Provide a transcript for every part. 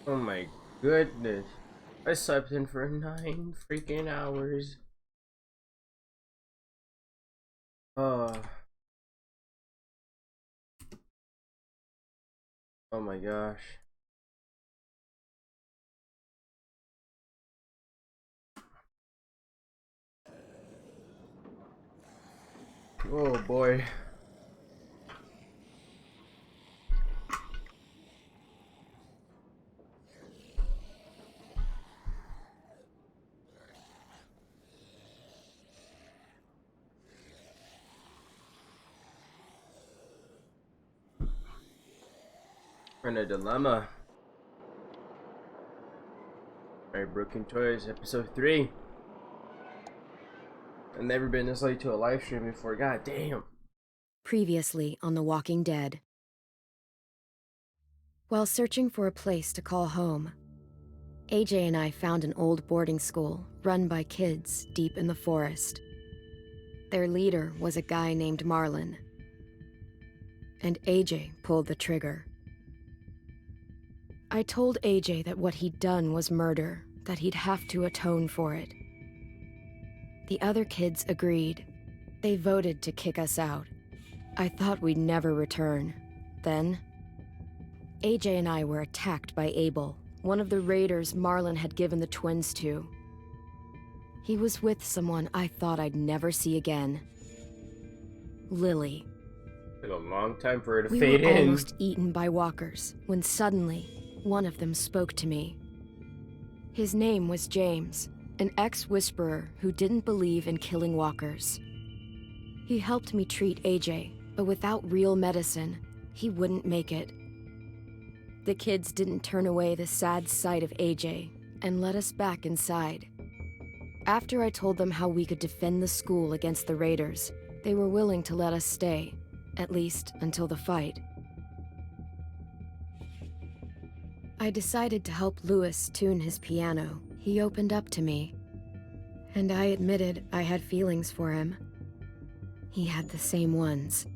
Oh my goodness. I slept in for 9 freaking hours. Oh, oh my gosh. Oh boy. We're in a dilemma. Alright, Broken Toys, episode 3. I've never been this late to a live stream before. God damn. Previously on The Walking Dead. While searching for a place to call home, AJ and I found an old boarding school run by kids deep in the forest. Their leader was a guy named Marlon, and AJ pulled the trigger. I told AJ that what he'd done was murder, that he'd have to atone for it. The other kids agreed. They voted to kick us out. I thought we'd never return. Then, AJ and I were attacked by Abel, one of the raiders Marlon had given the twins to. He was with someone I thought I'd never see again. Lily. Took a long time for her to We fade were in. almost eaten by walkers when suddenly one of them spoke to me. His name was James, an ex-whisperer who didn't believe in killing walkers. He helped me treat AJ, but without real medicine, he wouldn't make it. The kids didn't turn away the sad sight of AJ and let us back inside. After I told them how we could defend the school against the raiders, they were willing to let us stay, at least until the fight. I decided to help Lewis tune his piano. He opened up to me, and I admitted I had feelings for him. He had the same ones.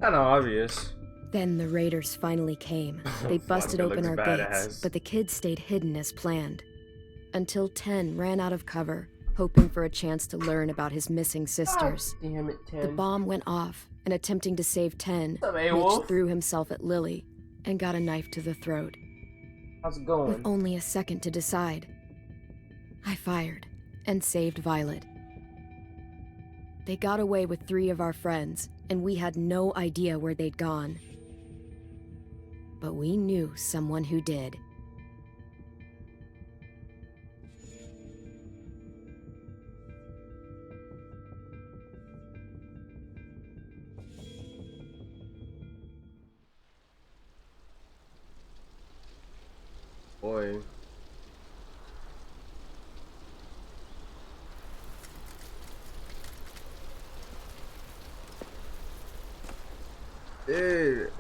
Kinda obvious. Then the raiders finally came. They busted open our gates, but the kids stayed hidden as planned. Until 10 ran out of cover, hoping for a chance to learn about his missing sisters. God damn it, 10. The bomb went off, and attempting to save 10, What's up, Mitch A-Wolf? threw himself at Lily and got a knife to the throat. How's it With going? only a second to decide, I fired and saved Violet. They got away with 3 of our friends, and we had no idea where they'd gone. But we knew someone who did. Boy. Dude.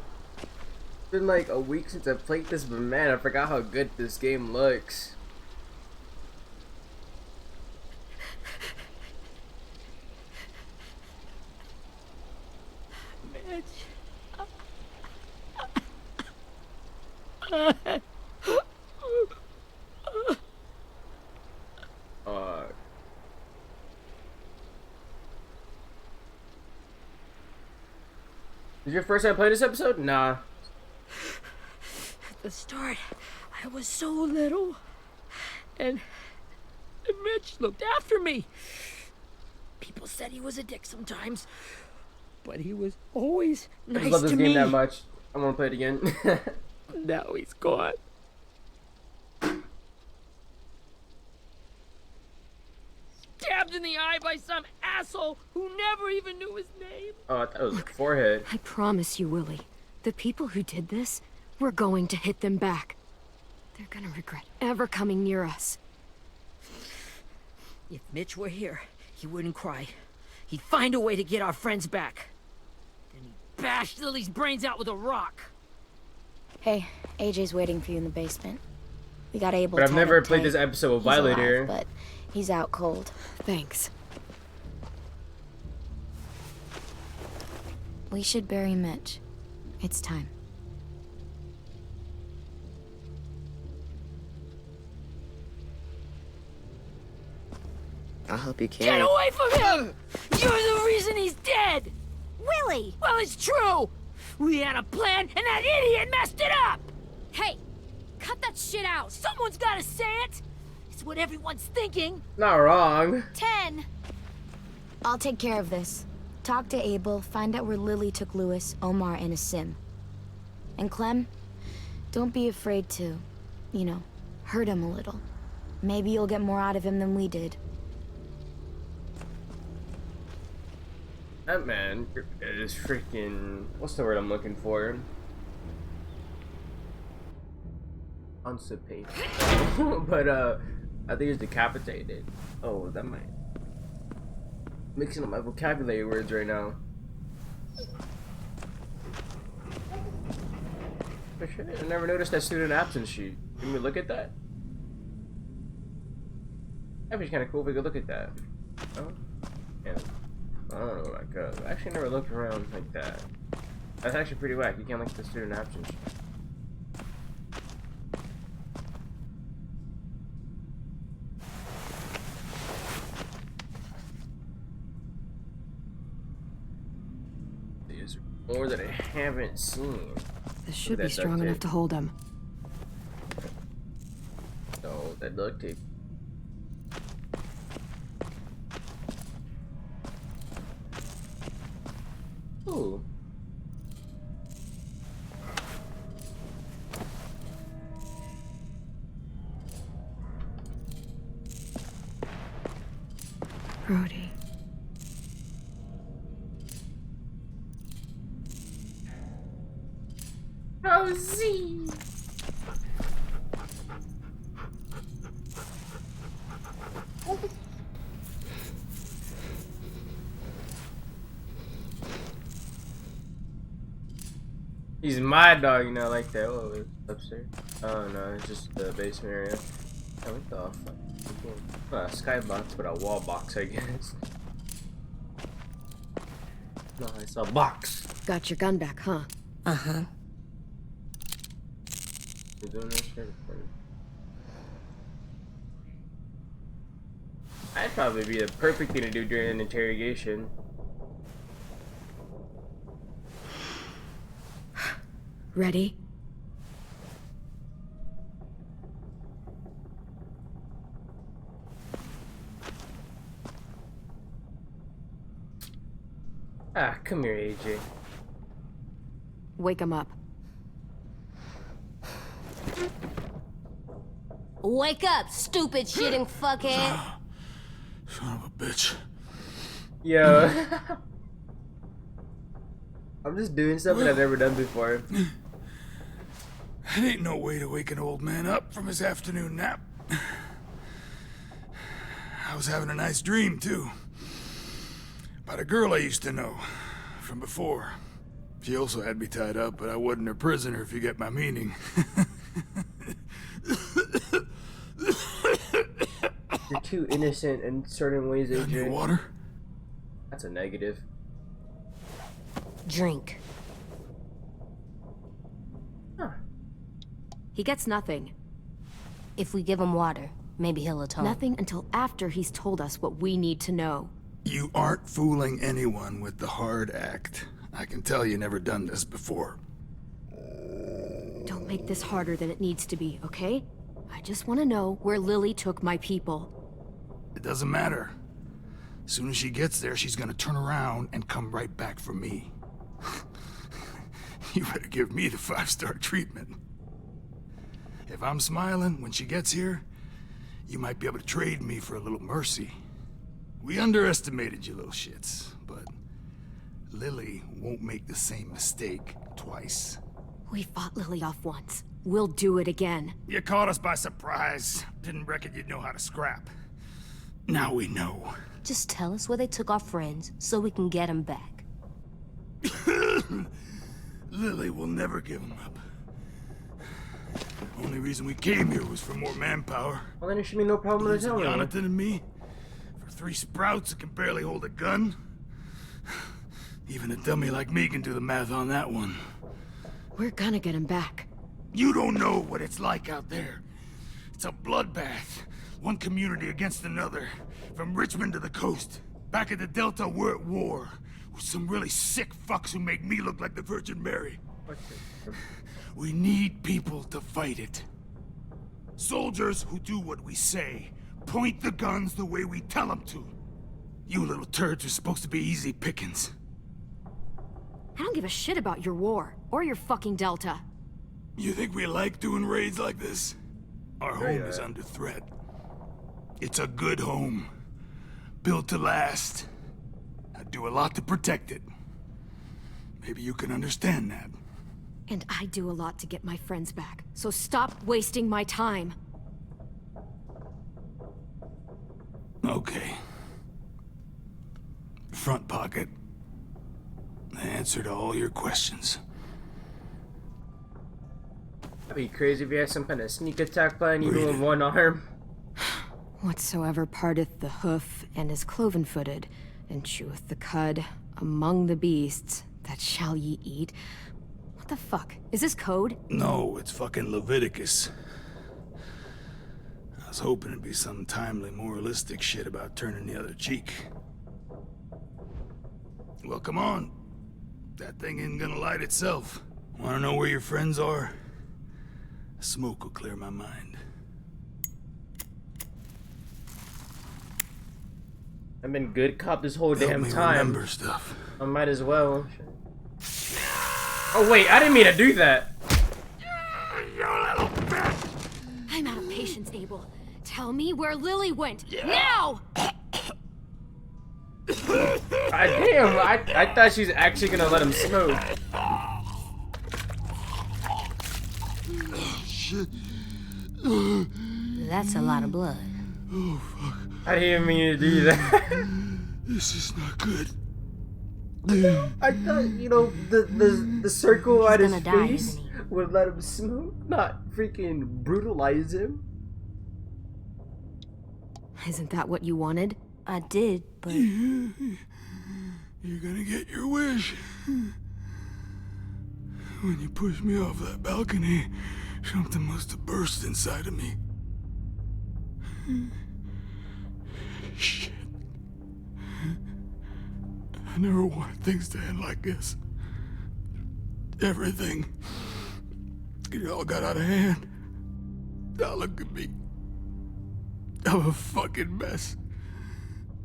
It's been like a week since I played this, but man, I forgot how good this game looks. Uh, is your first time playing this episode? Nah. At the start, I was so little, and Mitch looked after me. People said he was a dick sometimes, but he was always I just nice love this to game me. that much. I want to play it again. Now he's gone. Stabbed in the eye by some asshole who never even knew his name. Oh, I thought it was a forehead. I promise you, Willie, the people who did this, we're going to hit them back. They're gonna regret ever coming near us. If Mitch were here, he wouldn't cry. He'd find a way to get our friends back. Then he'd bash Lily's brains out with a rock. Hey, AJ's waiting for you in the basement. We got Abel. But I've tied never up played tight. this episode with He's Violet alive, here. but he's out cold. Thanks. We should bury Mitch. It's time. I'll help you Get carry. away from him! You're the reason he's dead! Willie! Well, it's true! We had a plan, and that idiot messed it up! Hey! Cut that shit out! Someone's gotta say it! It's what everyone's thinking! Not wrong. 10. I'll take care of this. Talk to Abel, find out where Lily took Lewis, Omar, and Asim. And Clem, don't be afraid to, you know, hurt him a little. Maybe you'll get more out of him than we did. That man is freaking. What's the word I'm looking for? Constipated. But I think it's decapitated. Oh, that might. Mixing up my vocabulary words right now. For sure. I never noticed that student absence sheet. Can we look at that? That'd be kind of cool if we could look at that. Oh, yeah. I don't know where that goes. I actually never looked around like that. That's actually pretty whack. You can't look at the student absence sheet. There's more that I haven't seen. This should be That strong duct enough tape. to hold him. Oh, that duct tape. Ooh. Brody. Rosie. He's my dog, you know, like that. Oh, it's upstairs. Oh no, it's just the basement area. Oh, what the fuck? Not a skybox, but a wall box, I guess. No, it's a box. Got your gun back, huh? Uh-huh. You're doing this shit for me. That'd probably be the perfect thing to do during an interrogation. Ready? Ah, come here, AJ. Wake him up. Wake up, stupid shitting fuckhead. Son of a bitch. Yo. I'm just doing something I've never done before. That ain't no way to wake an old man up from his afternoon nap. I was having a nice dream, too. About a girl I used to know from before. She also had me tied up, but I wasn't her prisoner, if you get my meaning. You're too innocent in certain ways, Got any AJ. water? That's a negative. Drink. Huh. He gets nothing. If we give him water, maybe he'll atone. Nothing until after he's told us what we need to know. You aren't fooling anyone with the hard act. I can tell you never done this before. Don't make this harder than it needs to be, okay? I just want to know where Lily took my people. It doesn't matter. As soon as she gets there, she's gonna turn around and come right back for me. You better give me the 5-star treatment. If I'm smiling when she gets here, you might be able to trade me for a little mercy. We underestimated you little shits, but Lily won't make the same mistake twice. We fought Lily off once. We'll do it again. You caught us by surprise. Didn't reckon you'd know how to scrap. Now we know. Just tell us where they took our friends so we can get them back. Lily will never give him up. Only reason we came here was for more manpower. Well, then it should be no problem with Losing telling me. Jonathan and me? For 3 sprouts that can barely hold a gun? Even a dummy like me can do the math on that one. We're gonna get him back. You don't know what it's like out there. It's a bloodbath. one community against another, from Richmond to the coast. Back at the Delta, we're at war with some really sick fucks who make me look like the Virgin Mary. We need people to fight it. Soldiers who do what we say, point the guns the way we tell them to. You little turds are supposed to be easy pickings. I don't give a shit about your war, or your fucking Delta. You think we like doing raids like this? Our Sure, home is under threat. It's a good home. Built to last. I do a lot to protect it. Maybe you can understand that. And I do a lot to get my friends back, so stop wasting my time. Okay. Front pocket. The answer to all your questions. That'd be crazy if you had some kind of sneak attack plan, even Read with it. one arm. Whatsoever parteth the hoof, and is cloven-footed, and cheweth the cud, among the beasts, that shall ye eat. What the fuck? Is this code? No, it's fucking Leviticus. I was hoping it'd be some timely, moralistic shit about turning the other cheek. Well, come on. That thing ain't gonna light itself. Wanna know where your friends are? Smoke will clear my mind. I've been good cop this whole Help damn me time. remember stuff. I might as well. Oh wait, I didn't mean to do that. I'm out of patience, Abel. Tell me where Lily went. Now! Damn, I thought she's actually gonna let him smoke. Shit. That's a lot of blood. I didn't mean to do that. This is not good. I thought, you know, the circle He's at his gonna die, face isn't he? would let him smoke, not freaking brutalize him. Isn't that what you wanted? I did, but You're gonna get your wish. When you pushed me off that balcony, something must have burst inside of me. Shit. I never wanted things to end like this. Everything. It all got out of hand. Now look at me. I'm a fucking mess.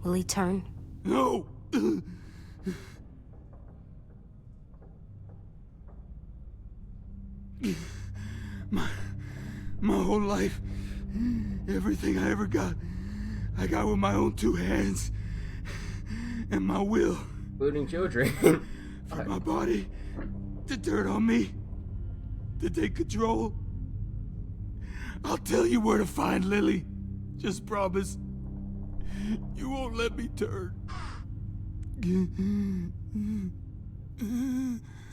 will he turn? No! My whole life, everything I ever got, I got with my own two hands and my will. Including children. For my body to turn on me, to take control. I'll tell you where to find Lily. Just promise. You won't let me turn.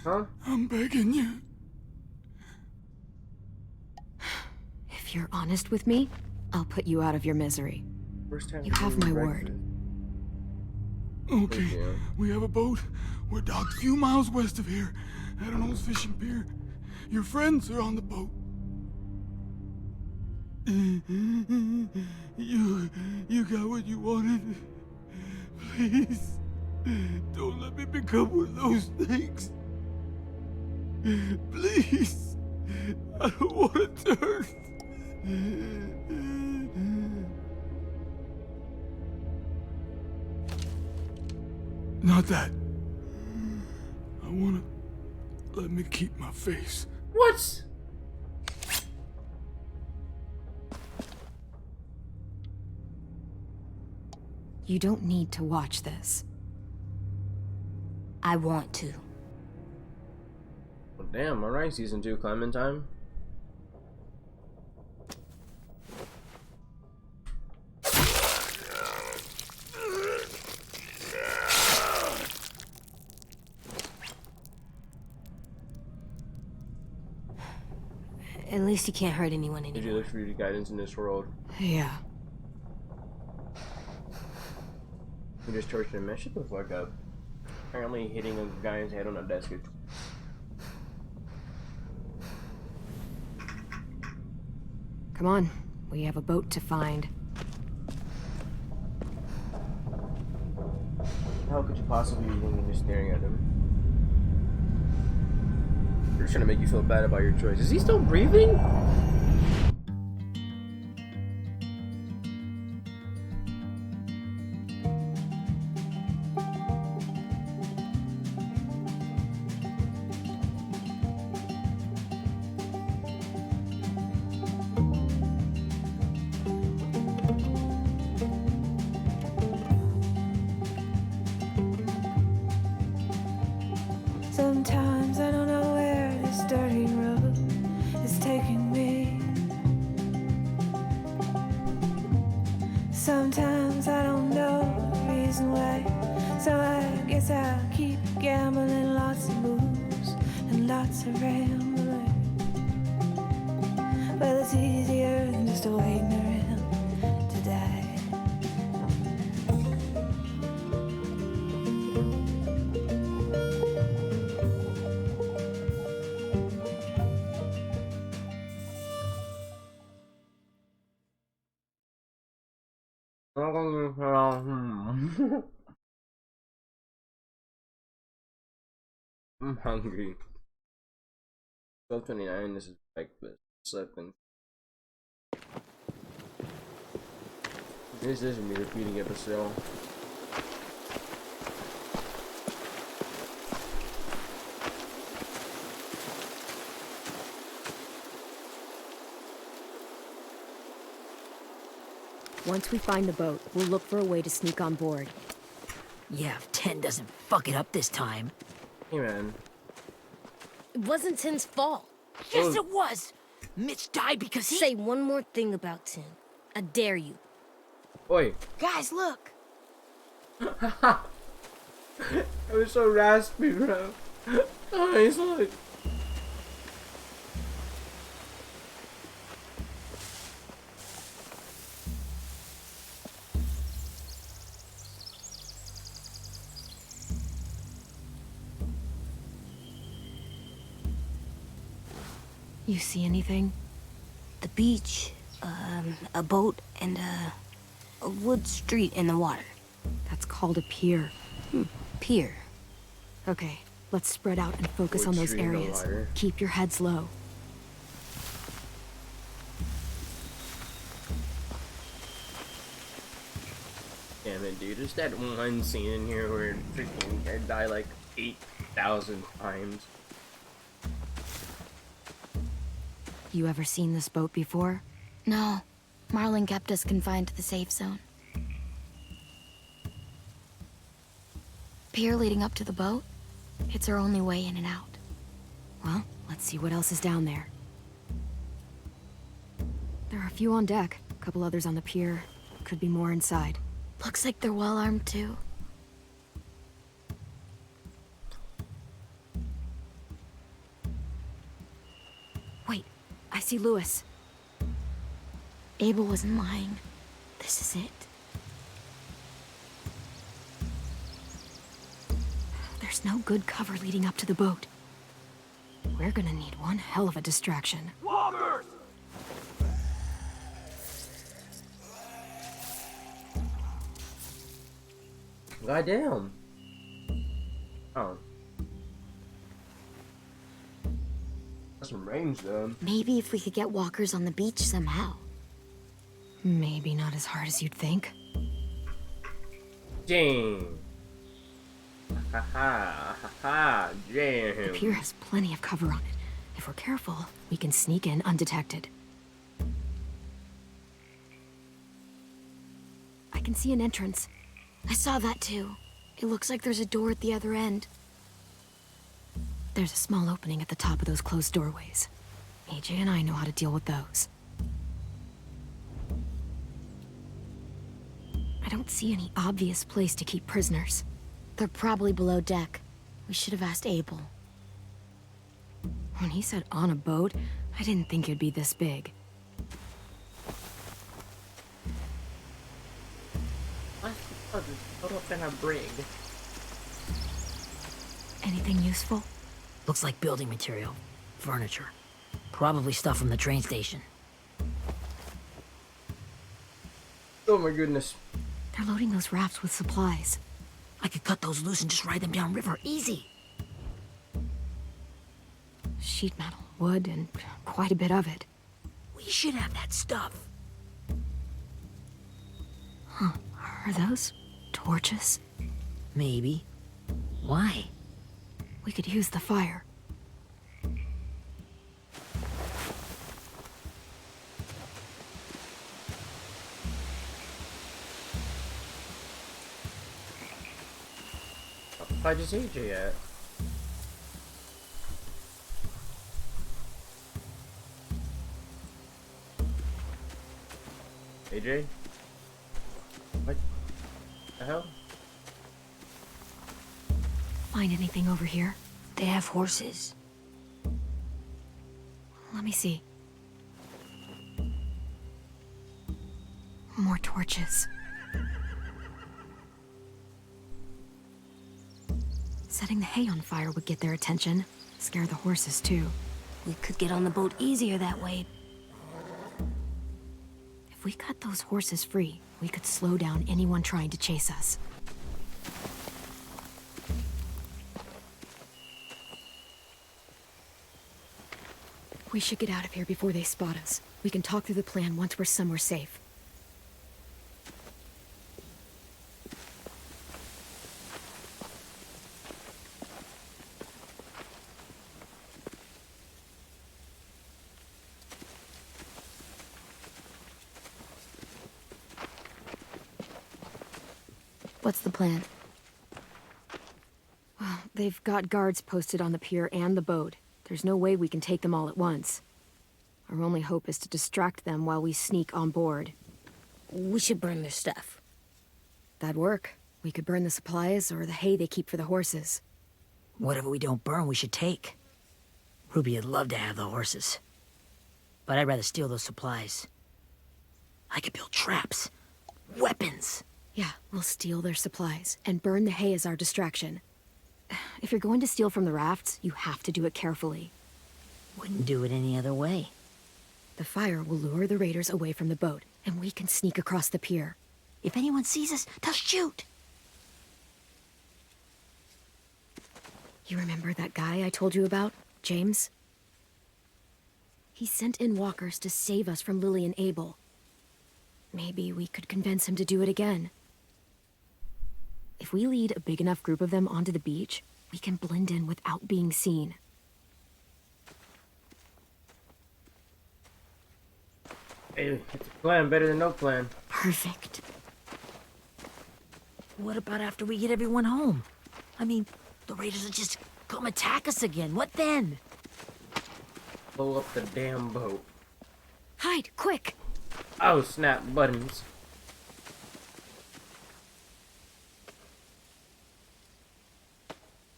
Huh? I'm begging you. If you're honest with me, I'll put you out of your misery. First time You have my word. Okay, Yeah. we have a boat. We're docked a few miles west of here at an old fishing pier. Your friends are on the boat. You got what you wanted. Please, don't let me become one of those things. Please, I don't want to turn. Not that. I wanna let me keep my face. What? You don't need to watch this. I want to. Well, damn, alright, season 2 Clementine. At least he can't hurt anyone Did you anymore. look for your guidance in this world? Yeah. You just tortured him. Man, shut the fuck up. Apparently hitting a guy's head on a desk. Come on. We have a boat to find. How could you possibly be when you're staring at him? They're trying to make you feel bad about your choice. Is he still breathing? Sometimes I don't know where this dirty road is taking me. Sometimes I don't know the reason why. So I guess I'll keep gambling, lots of moves and lots of rambling. Well, it's easier than just waiting around to die. I'm hungry. 12:29. This is breakfast. Sleeping. This isn't me repeating episode. Once we find the boat, we'll look for a way to sneak on board. Yeah, if 10 doesn't fuck it up this time. Hey man. It wasn't Tin's fault. Yes, it was! Mitch died because he— Say one more thing about Tin. I dare you. Oi. Guys, look. I was so raspy, bro. Oh, he's like. You see anything? The beach, a boat, and a wood street in the water. That's called a pier. Pier. Okay, let's spread out and focus on those Wood street in the areas. water. Keep your heads low. Damn it, dude. There's that one scene in here where freaking I die like 8,000 times. You ever seen this boat before? No, Marlin kept us confined to the safe zone. Pier leading up to the boat? It's our only way in and out. Well, let's see what else is down there. There are a few on deck, a couple others on the pier. Could be more inside. Looks like they're well armed too. Wait, I see Lewis. Abel wasn't lying. This is it. There's no good cover leading up to the boat. We're gonna need one hell of a distraction. Walkers! Goddamn. Oh. That's some range though. Maybe if we could get walkers on the beach somehow. Maybe not as hard as you'd think. Dang. Ha ha ha ha. The Damn. pier has plenty of cover on it. If we're careful, we can sneak in undetected. I can see an entrance. I saw that too. It looks like there's a door at the other end. There's a small opening at the top of those closed doorways. AJ and I know how to deal with those. I don't see any obvious place to keep prisoners. They're probably below deck. We should have asked Abel. When he said on a boat, I didn't think it'd be this big. What can I bring? Anything useful? Looks like building material. Furniture. Probably stuff from the train station. Oh my goodness. They're loading those rafts with supplies. I could cut those loose and just ride them downriver, easy. Sheet metal, wood, and quite a bit of it. We should have that stuff. Are those torches? Maybe. Why? We could use the fire. Why'd you see AJ at? AJ? What the hell? Find anything over here? They have horses. Let me see. More torches. Setting the hay on fire would get their attention. Scare the horses, too. We could get on the boat easier that way. If we cut those horses free, we could slow down anyone trying to chase us. We should get out of here before they spot us. We can talk through the plan once we're somewhere safe. What's the plan? Well, they've got guards posted on the pier and the boat. There's no way we can take them all at once. Our only hope is to distract them while we sneak on board. We should burn their stuff. That'd work. We could burn the supplies or the hay they keep for the horses. Whatever we don't burn, we should take. Ruby would love to have the horses. But I'd rather steal those supplies. I could build traps. Weapons. Yeah, we'll steal their supplies and burn the hay as our distraction. If you're going to steal from the rafts, you have to do it carefully. Wouldn't do it any other way. The fire will lure the raiders away from the boat, and we can sneak across the pier. If anyone sees us, they'll shoot. You remember that guy I told you about, James? He sent in walkers to save us from Lily and Abel. Maybe we could convince him to do it again. If we lead a big enough group of them onto the beach, we can blend in without being seen. Hey, it's a plan better than no plan. Perfect. What about after we get everyone home? I mean, the raiders will just come attack us again. What then? Blow up the damn boat. Hide, quick! Oh, snap buttons.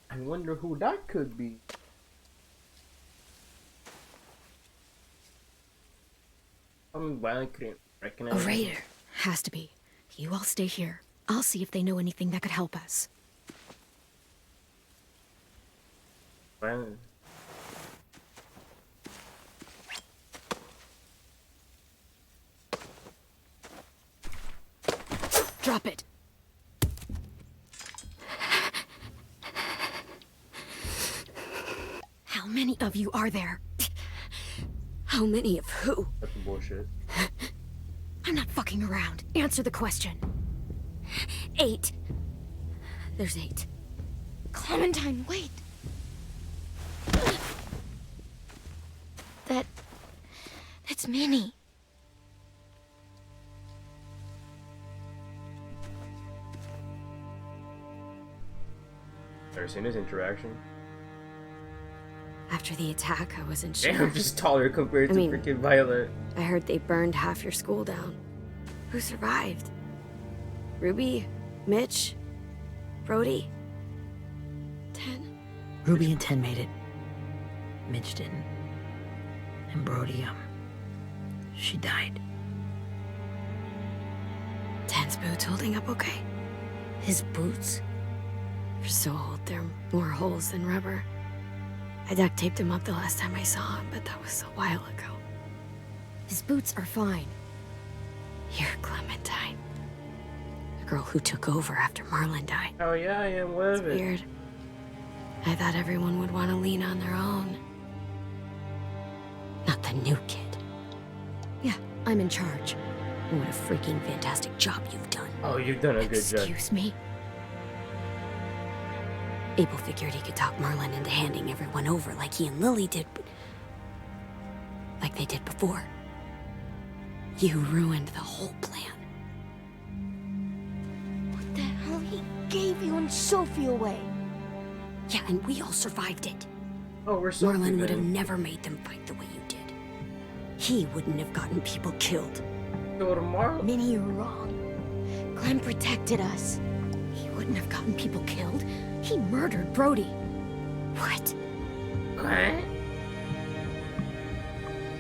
I wonder who that could be. I couldn't recognize A him. raider. Has to be. You all stay here. I'll see if they know anything that could help us. Well, Drop it. How many of you are there? How many of who? that's bullshit. I'm not fucking around. Answer the question. 8. There's 8. Clementine, wait. That's Minnie. Ever seen his interaction? After the attack, I wasn't sure. Damn, just taller compared I to mean- freaking Violet. I heard they burned half your school down. Who survived? Ruby? Mitch? Brody? 10? Ruby and 10 made it. Mitch didn't. And Brody, she died. 10's boots holding up okay? His boots? They're so old, there are more holes than rubber. I duct taped him up the last time I saw him, but that was a while ago. His boots are fine. Here, Clementine. The girl who took over after Marlon died. Oh yeah, I am with it. Weird. I thought everyone would want to lean on their own. Not the new kid. Yeah, I'm in charge. And what a freaking fantastic job you've done. Oh, you've done a good job. Excuse me? Abel figured he could talk Marlon into handing everyone over like he and Lily did, but... like they did before. You ruined the whole plan. What the hell? He gave you and Sophie away. Yeah, and we all survived it. Oh, we're so Marlon would have never made them fight the way you did. He wouldn't have gotten people killed. Go tomorrow. Minnie, you're wrong. Clem protected us. He wouldn't have gotten people killed. He murdered Brody. What? What?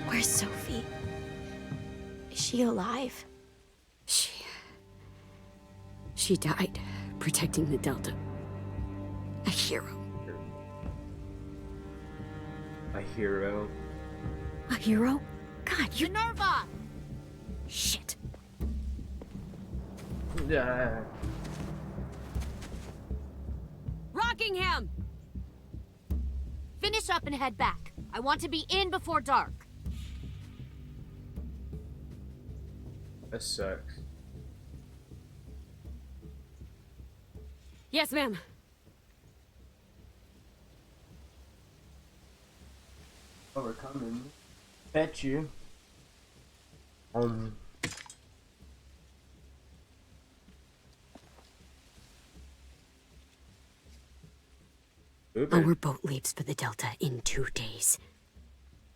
Where's Sophie? Is she alive? She died protecting the Delta. A hero. A hero. A hero? God, you... Minerva! Shit. Yeah. Rockingham! Finish up and head back. I want to be in before dark. That sucks. Yes, ma'am. Oh, we're coming. Bet you. Uber. Our boat leaves for the Delta in 2 days.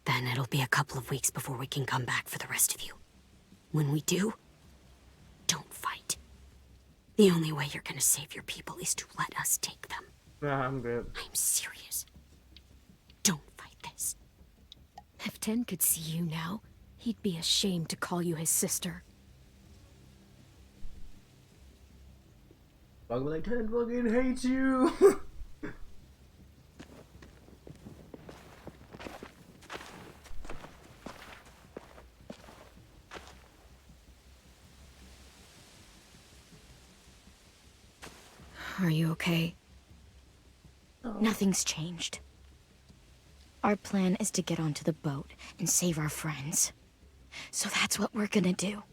Then it'll be a couple of weeks before we can come back for the rest of you. When we do, don't fight. The only way you're gonna save your people is to let us take them. Nah, I'm good. I'm serious. Don't fight this. If Tin could see you now, he'd be ashamed to call you his sister. Bug like 10 fucking hates you. Are you okay? Nothing's changed. Our plan is to get onto the boat and save our friends. So that's what we're gonna do.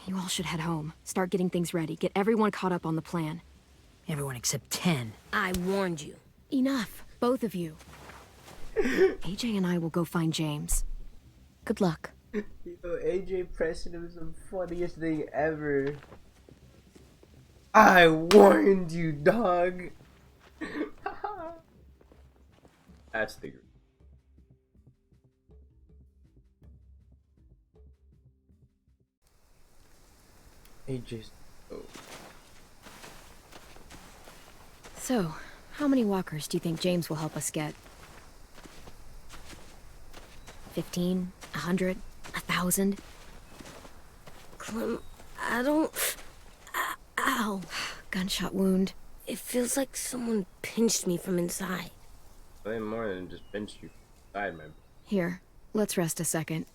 You all should head home. Start getting things ready. Get everyone caught up on the plan. Everyone except 10. I warned you. Enough, both of you. AJ and I will go find James. Good luck. Yo, AJ Preston was the funniest thing ever. I warned you, dog. That's the group. AJ's. Oh. So, how many walkers do you think James will help us get? 15? 100? 1,000? Clem, I don't... Ow. Gunshot wound. It feels like someone pinched me from inside. Way more than just pinched you side, man. Here, let's rest a second.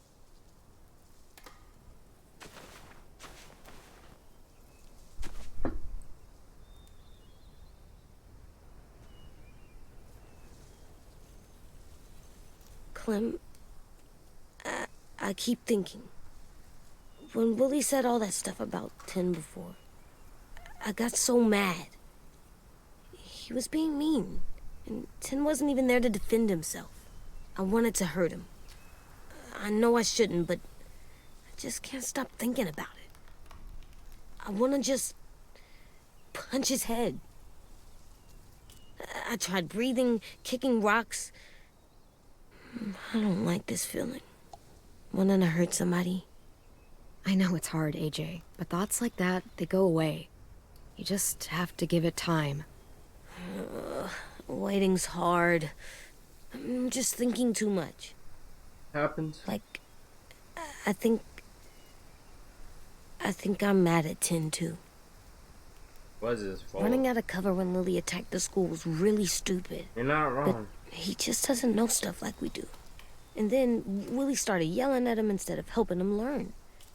Clem, I keep thinking. When Willie said all that stuff about Tin before, I got so mad. He was being mean, and Tin wasn't even there to defend himself. I wanted to hurt him. I know I shouldn't, but I just can't stop thinking about it. I want to just punch his head. I tried breathing, kicking rocks. I don't like this feeling. Wanting to hurt somebody. I know it's hard, AJ, but thoughts like that, they go away. You just have to give it time. Waiting's hard. I'm just thinking too much. Happens. Like, I think I'm mad at Tin, too. Was his fault. Running out of cover when Lily attacked the school was really stupid. You're not wrong. He just doesn't know stuff like we do. And then Willie started yelling at him instead of helping him learn.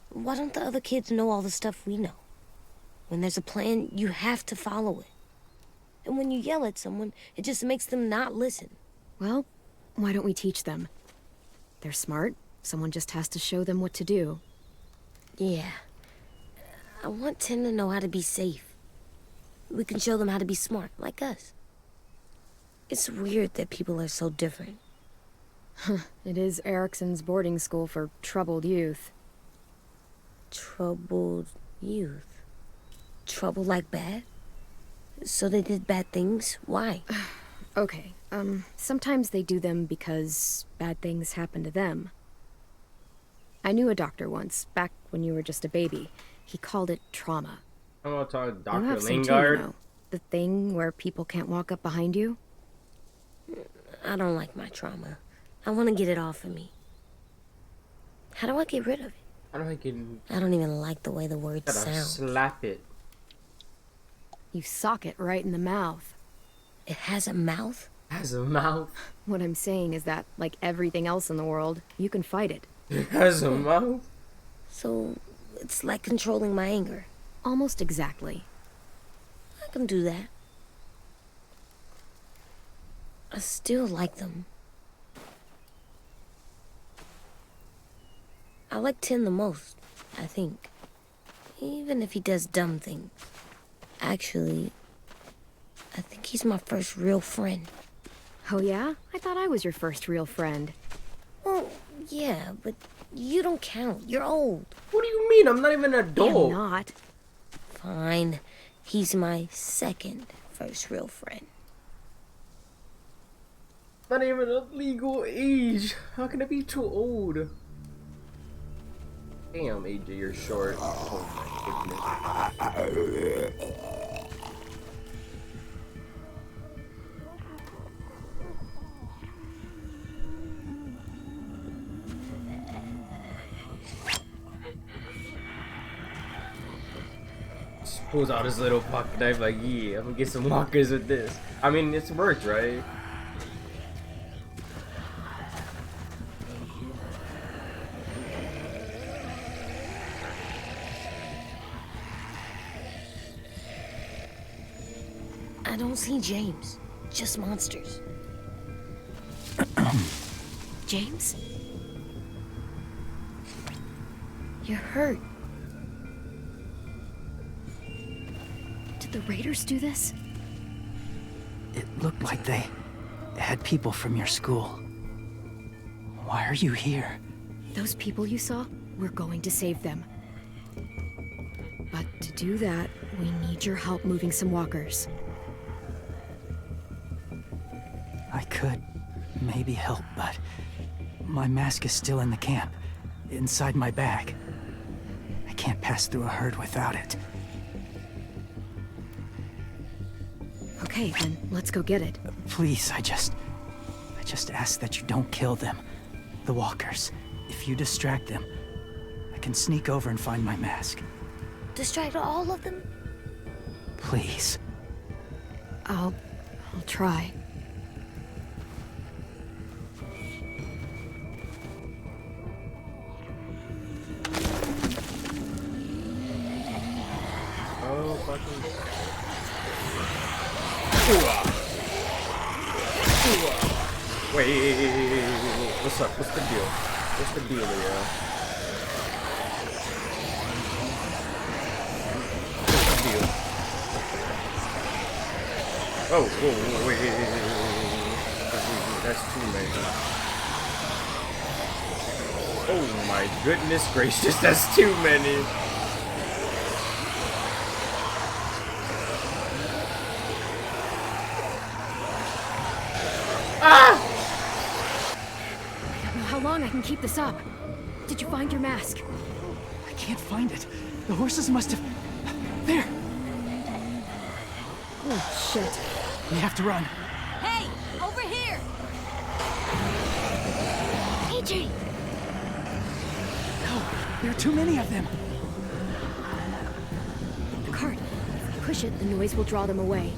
Why don't the other kids know all the stuff we know? When there's a plan, you have to follow it. And when you yell at someone, it just makes them not listen. Well, why don't we teach them? They're smart. Someone just has to show them what to do. Yeah. I want Tim to know how to be safe. We can show them how to be smart, like us. It's weird that people are so different. It is Erickson's boarding school for troubled youth. Troubled youth? Trouble like bad? So they did bad things? Why? Okay, sometimes they do them because bad things happen to them. I knew a doctor once, back when you were just a baby. He called it trauma. I'm gonna talk to You Dr. have some too, Lingard. you know. The thing where people can't walk up behind you. I don't like my trauma. I want to get it off of me. How do I get rid of it? I don't think you I don't even like the way the words gotta sound. slap it. You sock it right in the mouth. It has a mouth? Has a mouth. What I'm saying is that, like everything else in the world, you can fight it. It has a mouth. So it's like controlling my anger. Almost exactly. I can do that. I still like them. I like Tim the most, I think. Even if he does dumb things. Actually, I think he's my first real friend. Oh yeah? I thought I was your first real friend. Well, yeah, but you don't count. You're old. What do you mean? I'm not even an I'm adult. not. Fine. He's my second first real friend. Not even a legal age. How can it be too old? Damn, AJ, you're short. Oh my goodness. Pulls out his little pocket knife like, yeah, I'm gonna get some walkers with this. I mean, it's worked, right? I don't see James. Just monsters. James? You're hurt. Did the Raiders do this? It looked like they had people from your school. Why are you here? Those people you saw? We're going to save them. But to do that, we need your help moving some walkers. I could maybe help, but my mask is still in the camp, inside my bag. I can't pass through a herd without it. Okay, then let's go get it. Please, I just ask that you don't kill them. The walkers. If you distract them, I can sneak over and find my mask. Distract all of them? Please. I'll try. Oh, fucking. Wait, what's up? What's the deal? What's the deal, yeah? What's the deal? Oh, whoa, wait. That's too many. Oh my goodness gracious, that's too many. I don't know how long I can keep this up. Did you find your mask? I can't find it. The horses must have... There! Oh, shit. We have to run. Hey, over here! AJ! No, there are too many of them. The cart. If we push it, the noise will draw them away.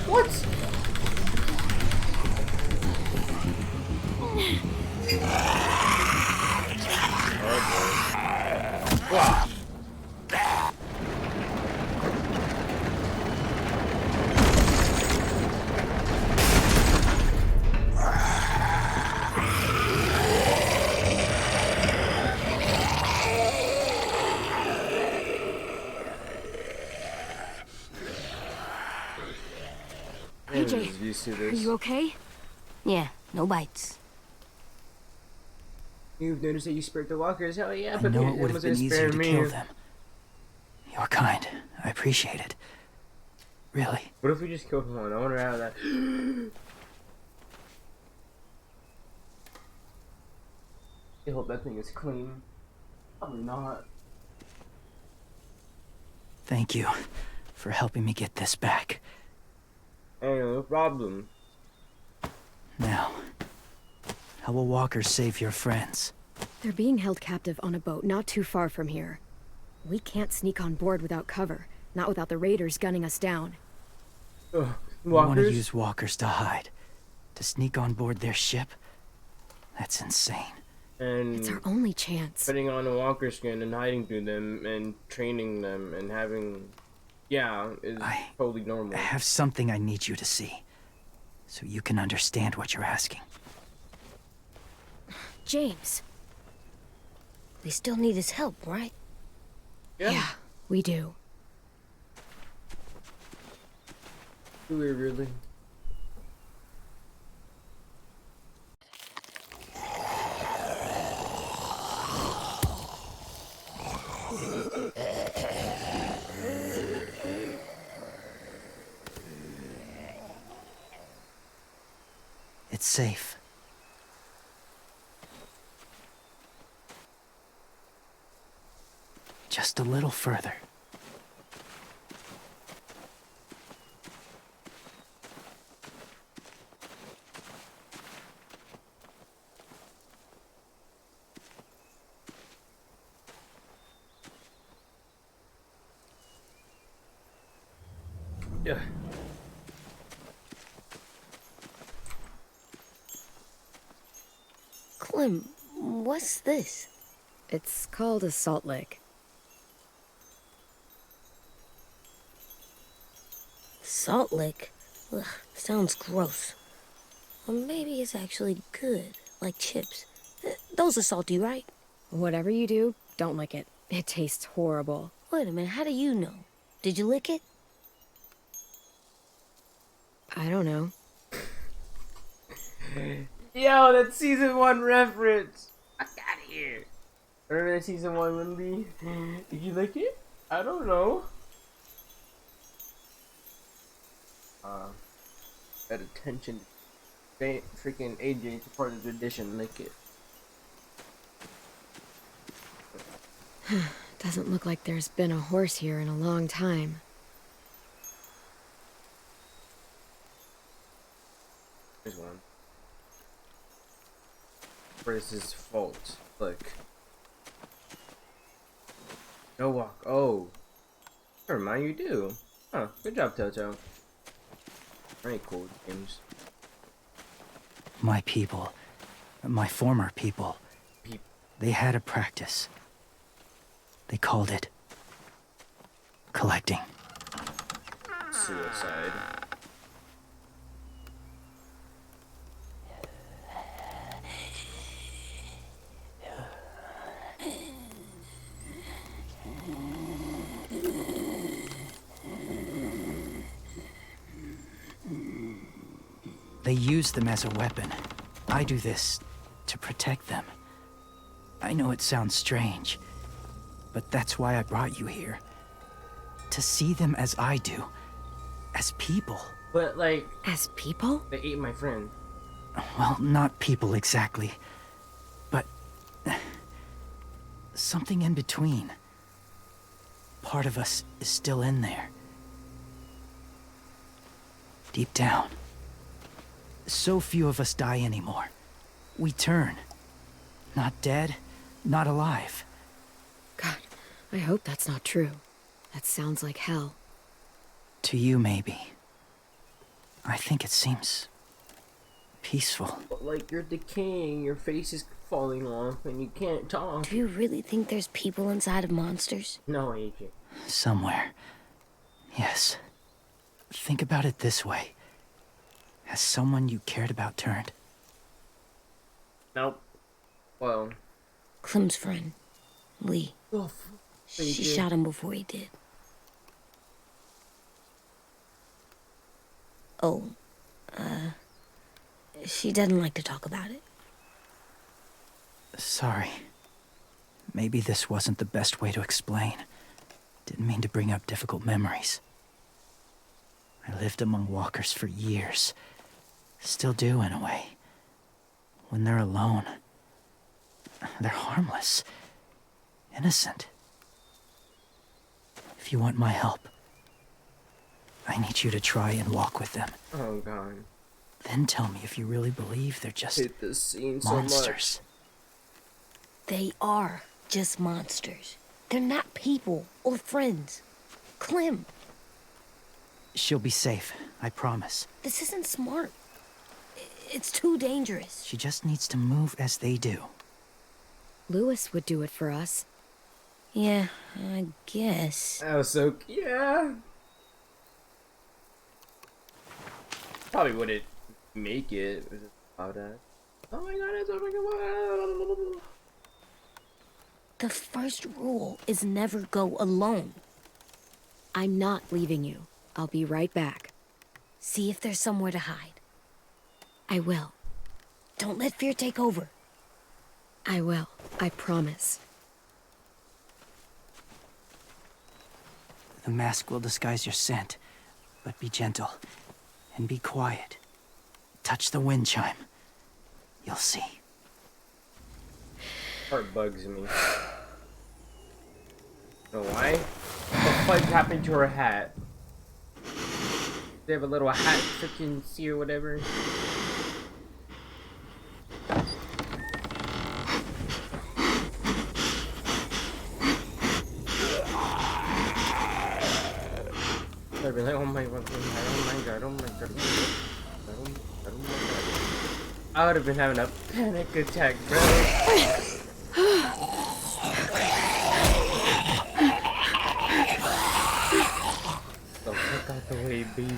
What? AJ, Used to are this. you okay? Yeah, no bites. You've noticed that you spared the walkers? Hell yeah, I but know it it would have was been gonna easier spare to me. kill them. You're kind. I appreciate it. Really. What if we just killed one? I wonder how that. I hope that thing is clean. Probably not. Thank you for helping me get this back. Hey, no problem. Now, how will walkers save your friends? They're being held captive on a boat not too far from here. We can't sneak on board without cover, not without the raiders gunning us down. Ugh, You want to walkers? use walkers to hide? To sneak on board their ship? That's insane. And It's our only chance. putting on a walker skin and hiding through them and training them and having, yeah, is totally normal. I have something I need you to see, so you can understand what you're asking. James. We still need his help, right? Yeah, we do. Do we really? It's safe. Just a little further. Yeah. Clem, what's this? It's called a salt lick. Salt lick? Ugh, sounds gross. Or maybe it's actually good, like chips. Those are salty, right? Whatever you do, don't lick it. It tastes horrible. Wait a minute, how do you know? Did you lick it? I don't know. Yo, that's season 1 reference. I got here. Remember that season 1 with Lee? Did you like it? I don't know. That attention. Freaking AJ, it's a part of the tradition. Lick it. Doesn't look like there's been a horse here in a long time. Here's one. Where's his fault? Look. No walk. Oh. Never mind, you do. Huh. Good job, Toto. Very cool, James. My people, my former people, they had a practice. They called it collecting. Suicide. They use them as a weapon. I do this to protect them. I know it sounds strange, but that's why I brought you here. To see them as I do. As people. But, like... As people? They ate my friend. Well, not people exactly. But... something in between. Part of us is still in there. Deep down. So few of us die anymore. We turn. Not dead, not alive. God, I hope that's not true. That sounds like hell. To you, maybe. I think it seems... peaceful. But like you're decaying, your face is falling off, and you can't talk. Do you really think there's people inside of monsters? No, AJ. Somewhere. Yes. Think about it this way. Has someone you cared about turned? Nope. Well. Clem's friend, Lee. Oh, she shot him before he did. Oh, she doesn't like to talk about it. Sorry. Maybe this wasn't the best way to explain. Didn't mean to bring up difficult memories. I lived among walkers for years. Still do, in a way. When they're alone, they're harmless. Innocent. If you want my help, I need you to try and walk with them. Oh, God. Then tell me if you really believe they're just hate this scene monsters. So much. They are just monsters. They're not people or friends. Clem. She'll be safe, I promise. This isn't smart. It's too dangerous. She just needs to move as they do. Louis would do it for us. Yeah, I guess. That was so... yeah. Probably wouldn't make it. About that. Oh my God, it's so fucking... The first rule is never go alone. I'm not leaving you. I'll be right back. See if there's somewhere to hide. I will. Don't let fear take over. I will. I promise. The mask will disguise your scent, but be gentle and be quiet. Touch the wind chime. You'll see. Heart bugs me. Know why? What the fuck happened to her hat? They have a little hat freaking see or whatever. I'd be like, oh my god, oh my god, oh my god, oh my god. I would have been having a panic attack, bro. So fuck out the way, baby.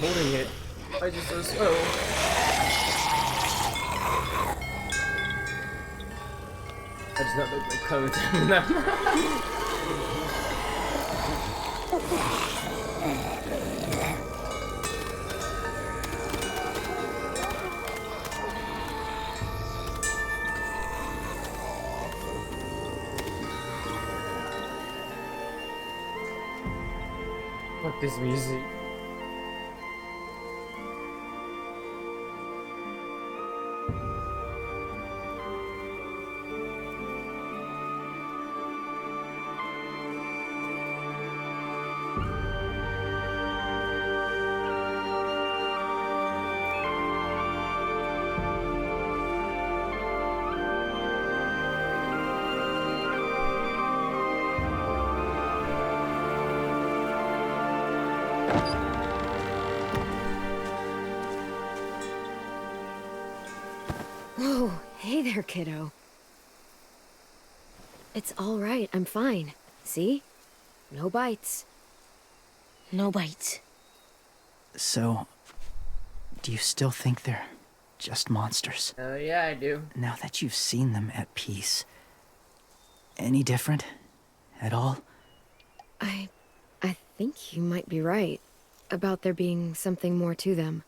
Holding it. I just so slow. I just not look like code. Fuck this music. Oh, hey there, kiddo. It's all right. I'm fine. See? No bites. No bites. So, do you still think they're just monsters? Yeah, I do. Now that you've seen them at peace, any different at all? I think you might be right about there being something more to them.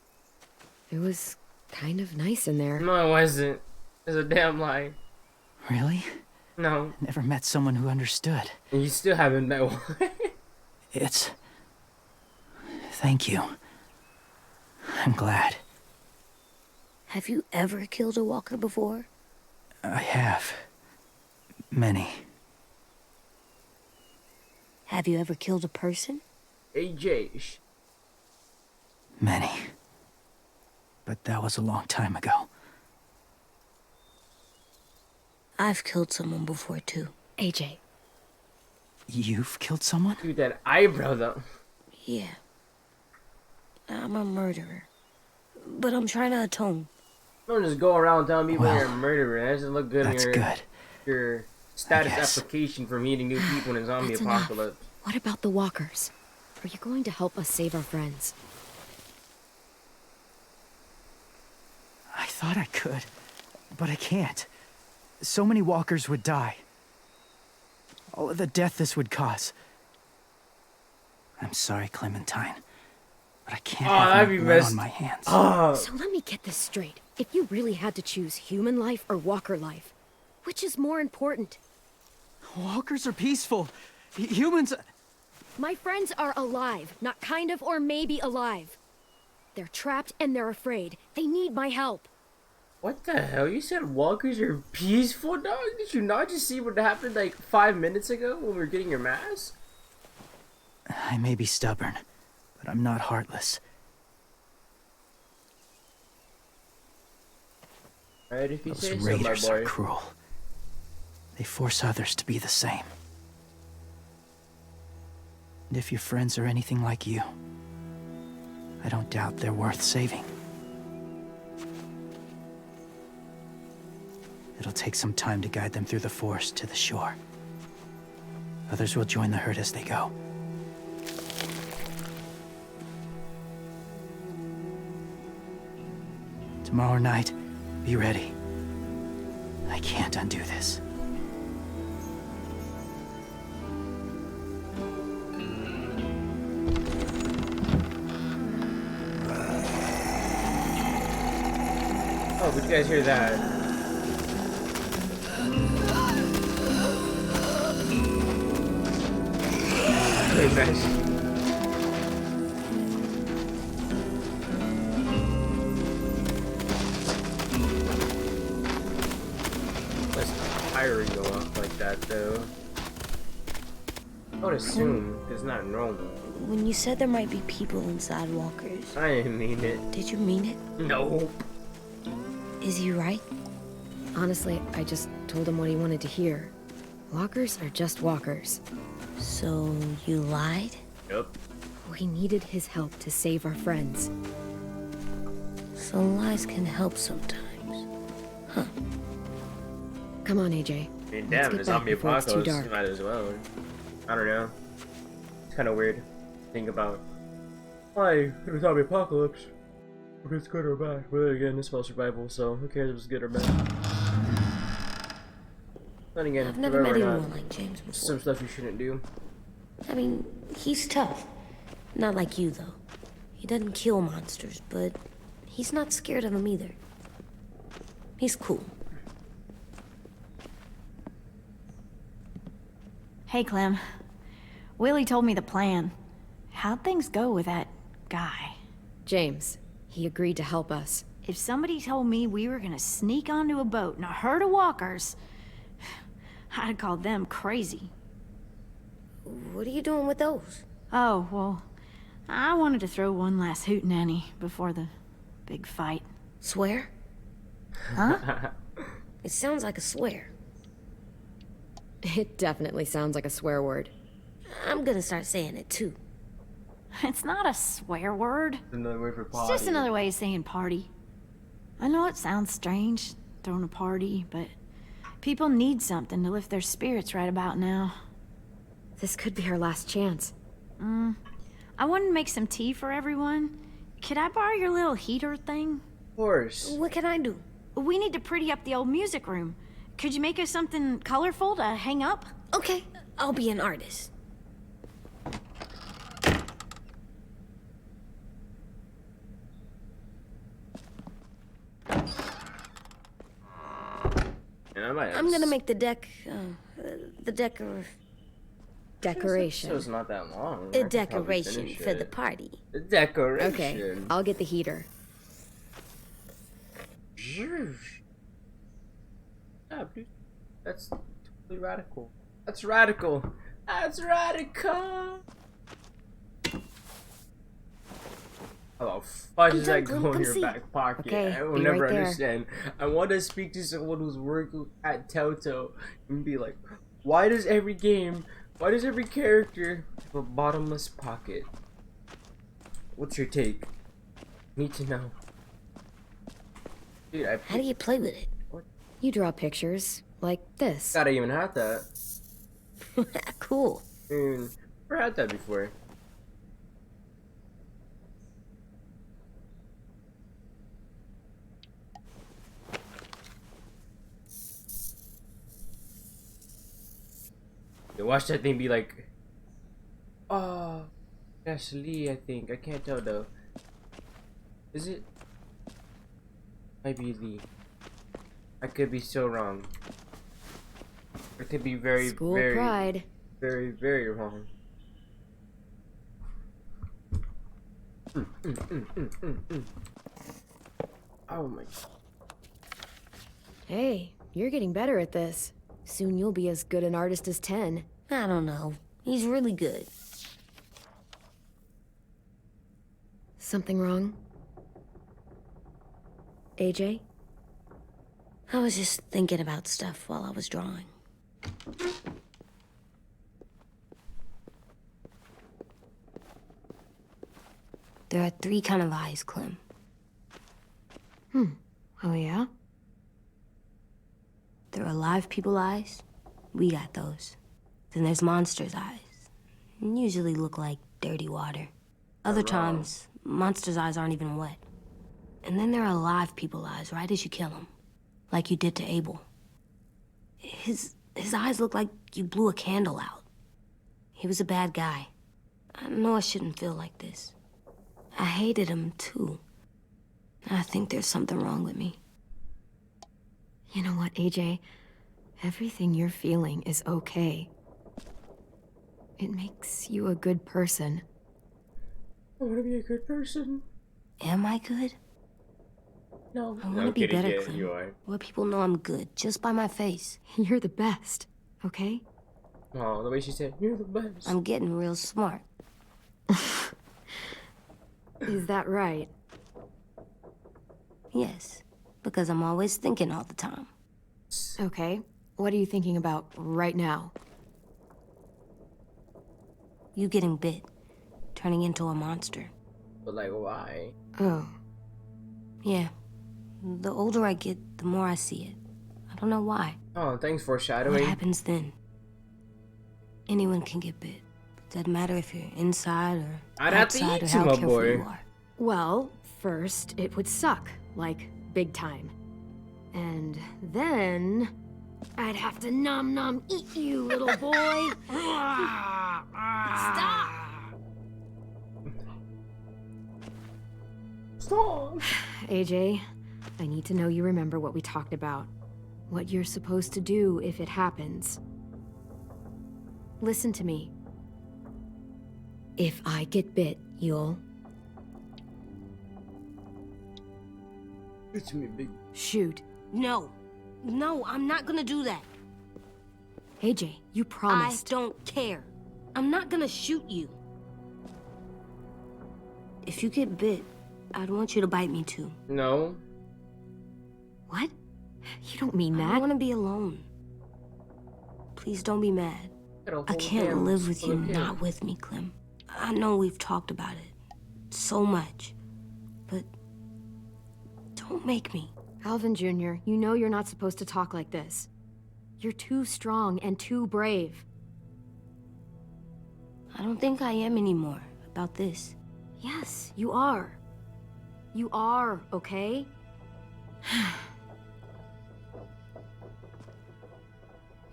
It was kind of nice in there. No, it wasn't. It's a damn lie. Really? No. Never met someone who understood. And you still haven't met one. It's... Thank you. I'm glad. Have you ever killed a walker before? I have. Many. Have you ever killed a person? AJ. Many. But that was a long time ago. I've killed someone before, too. AJ. You've killed someone? Dude, that eyebrow though. Yeah. I'm a murderer. But I'm trying to atone. Don't just go around telling people Well, you're a murderer. That doesn't look good in That's your, good. your status guess. application for meeting new people in a zombie That's enough. apocalypse. What about the walkers? Are you going to help us save our friends? I thought I could, but I can't. So many walkers would die. All of the death this would cause. I'm sorry, Clementine, but I can't Oh, have that'd more be blood messed on my hands. Oh, So let me get this straight. If you really had to choose human life or walker life, which is more important? Walkers are peaceful. Humans... My friends are alive, not kind of or maybe alive. They're trapped and they're afraid. They need my help. what the hell? You said walkers are peaceful, dog? Did you not just see what happened like 5 minutes ago when we were getting your mask? I may be stubborn, but I'm not heartless. Alright, if you Those say so, my raiders are boy. cruel. They force others to be the same. And if your friends are anything like you, I don't doubt they're worth saving. It'll take some time to guide them through the forest to the shore. Others will join the herd as they go. Tomorrow night, be ready. I can't undo this. Oh, did you guys hear that? Very nice. Let's fire go off like that though. I would assume it's not normal. When you said there might be people inside walkers, I didn't mean it. did you mean it? No. Is he right? Honestly, I just told him what he wanted to hear. Walkers are just walkers. So you lied? Yep. We needed his help to save our friends. So lies can help sometimes. Come on, AJ. I mean, Let's damn, get the zombie back before it's too apocalypse dark. might as well. I don't know. It's kind of weird to think about. Why the zombie apocalypse? If it's good or bad. But then again, it's about survival, so who cares if it's good or bad? Then again, I've never met anyone like James before. some stuff you shouldn't do. I mean, he's tough. Not like you, though. He doesn't kill monsters, but he's not scared of them either. He's cool. Hey, Clem. Willie told me the plan. How'd things go with that guy? James, he agreed to help us. If somebody told me we were gonna sneak onto a boat in a herd of walkers, I'd call them crazy. What are you doing with those? Oh, well, I wanted to throw one last hootenanny before the big fight. Swear? Huh? It sounds like a swear. It definitely sounds like a swear word. I'm gonna start saying it too. It's not a swear word. Another way for It's party. just another way of saying party. I know it sounds strange, throwing a party, but people need something to lift their spirits right about now. This could be our last chance. I wanted to make some tea for everyone. Could I borrow your little heater thing? Of course. What can I do? We need to pretty up the old music room. Could you make us something colorful to hang up? Okay, I'll be an artist. And I might I'm gonna make the deck, the decor, Decoration. So it's not that long. I a could probably decoration finish for the it. party. The decoration. Okay, I'll get the heater. Zhoosh. Yeah, dude. That's totally radical. That's radical. That's radical. How the fuck does that Come, go in come your see. back pocket? Okay, I will be never right there. understand. I want to speak to someone who's working at Telltale and be like, why does every character have a bottomless pocket? What's your take? Need to know. Dude, How do you play with it? You draw pictures like this. gotta even have that. Cool. Never had that before. You watch that thing be like, oh, that's Lee, I think. I can't tell though. Is it? Might be Lee. I could be so wrong. I could be very, School very, pride. very, very wrong. Oh my god. Hey, you're getting better at this. Soon you'll be as good an artist as 10. I don't know. He's really good. Something wrong? AJ? I was just thinking about stuff while I was drawing. There are 3 kind of eyes, Clem. Oh yeah? There are live people eyes. We got those. Then there's monsters' eyes. Usually look like dirty water. Other times, monsters' eyes aren't even wet. And then there are live people eyes right as you kill them. Like you did to Abel. His eyes look like you blew a candle out. He was a bad guy. I know I shouldn't feel like this. I hated him too. I think there's something wrong with me. You know what, AJ? Everything you're feeling is okay. It makes you a good person. I want to be a good person. Am I good? No. I want to be better, Clem. You are. Where people know I'm good, just by my face. You're the best, okay? Oh, the way she said, you're the best. I'm getting real smart. Is that right? Yes, because I'm always thinking all the time. Okay. What are you thinking about right now? You getting bit, turning into a monster. But like, why? Oh. Yeah. The older I get, the more I see it. I don't know why. Oh, thanks What foreshadowing. happens then? Anyone can get bit. Doesn't matter if you're inside or I'd have to outside eat or you, how my careful boy. you are. Well, first, it would suck. Like, big time. And then... I'd have to nom eat you, little boy. Stop! Stop! AJ, I need to know you remember what we talked about. What you're supposed to do if it happens. Listen to me. If I get bit, you'll... It's me, big. shoot. No. No, I'm not gonna do that. AJ, you promised. I don't care. I'm not gonna shoot you. If you get bit, I'd want you to bite me too. No. What? You don't mean I that. want to be alone. Please don't be mad. I can't live with you not with me, Clem. I know we've talked about it so much, but don't make me. Alvin Jr., you know you're not supposed to talk like this. You're too strong and too brave. I don't think I am anymore about this. Yes, you are. You are, okay?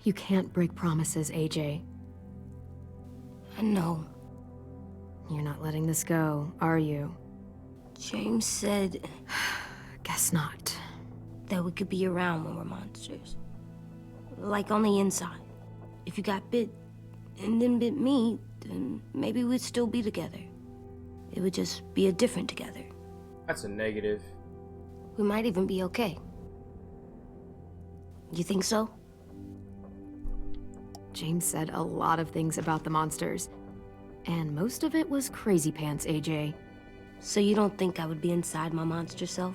You can't break promises, AJ. I know. You're not letting this go, are you? James said Guess not. that we could be around when we're monsters. Like on the inside. If you got bit and then bit me, then maybe we'd still be together. It would just be a different together. That's a negative. We might even be okay. You think so? James said a lot of things about the monsters. And most of it was crazy pants, AJ. So you don't think I would be inside my monster self?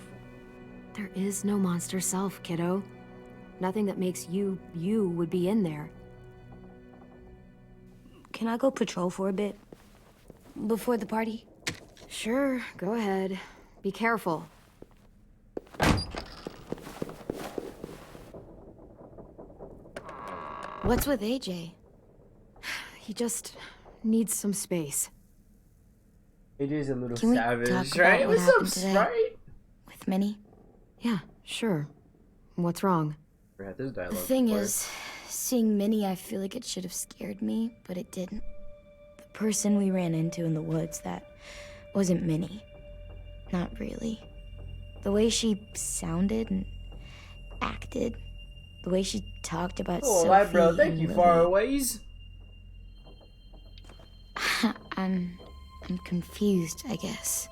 There is no monster self, kiddo. Nothing that makes you, you would be in there. Can I go patrol for a bit? Before the party? Sure, go ahead. Be careful. What's with AJ? He just needs some space. It is a little Can we savage, talk about right? what What's up, happened today? right? With Minnie? Yeah, sure. What's wrong? We had this dialogue The thing before. is, seeing Minnie, I feel like it should have scared me, but it didn't. The person we ran into in the woods, that wasn't Minnie. Not really. The way she sounded and acted, the way she talked about Oh, Sophie alright, bro. Thank and you, Lily. Faraways. I'm confused, I guess.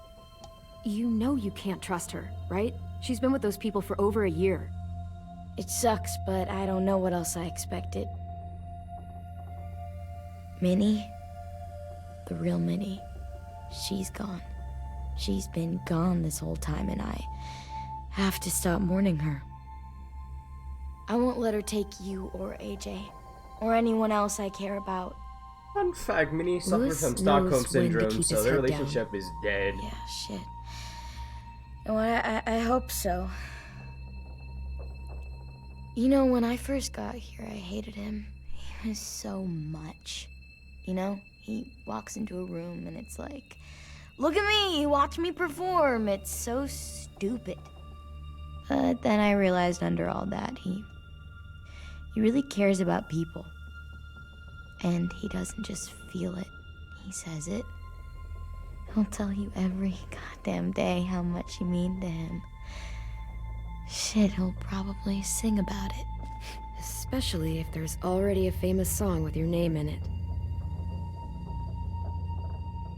You know you can't trust her, right? She's been with those people for over a year. It sucks, but I don't know what else I expected. Minnie, the real Minnie, she's gone. She's been gone this whole time, and I have to stop mourning her. I won't let her take you or AJ, or anyone else I care about. Fun fact, Minnie suffers Louis from knows Stockholm when to Syndrome, keep so his their head down. relationship is dead. Yeah, shit. Oh, I hope so. You know, when I first got here, I hated him. He was so much. You know, he walks into a room and it's like, look at me, watch me perform. It's so stupid. But then I realized under all that, he really cares about people. And he doesn't just feel it, he says it. He'll tell you every goddamn day how much you mean to him. Shit, he'll probably sing about it. Especially if there's already a famous song with your name in it.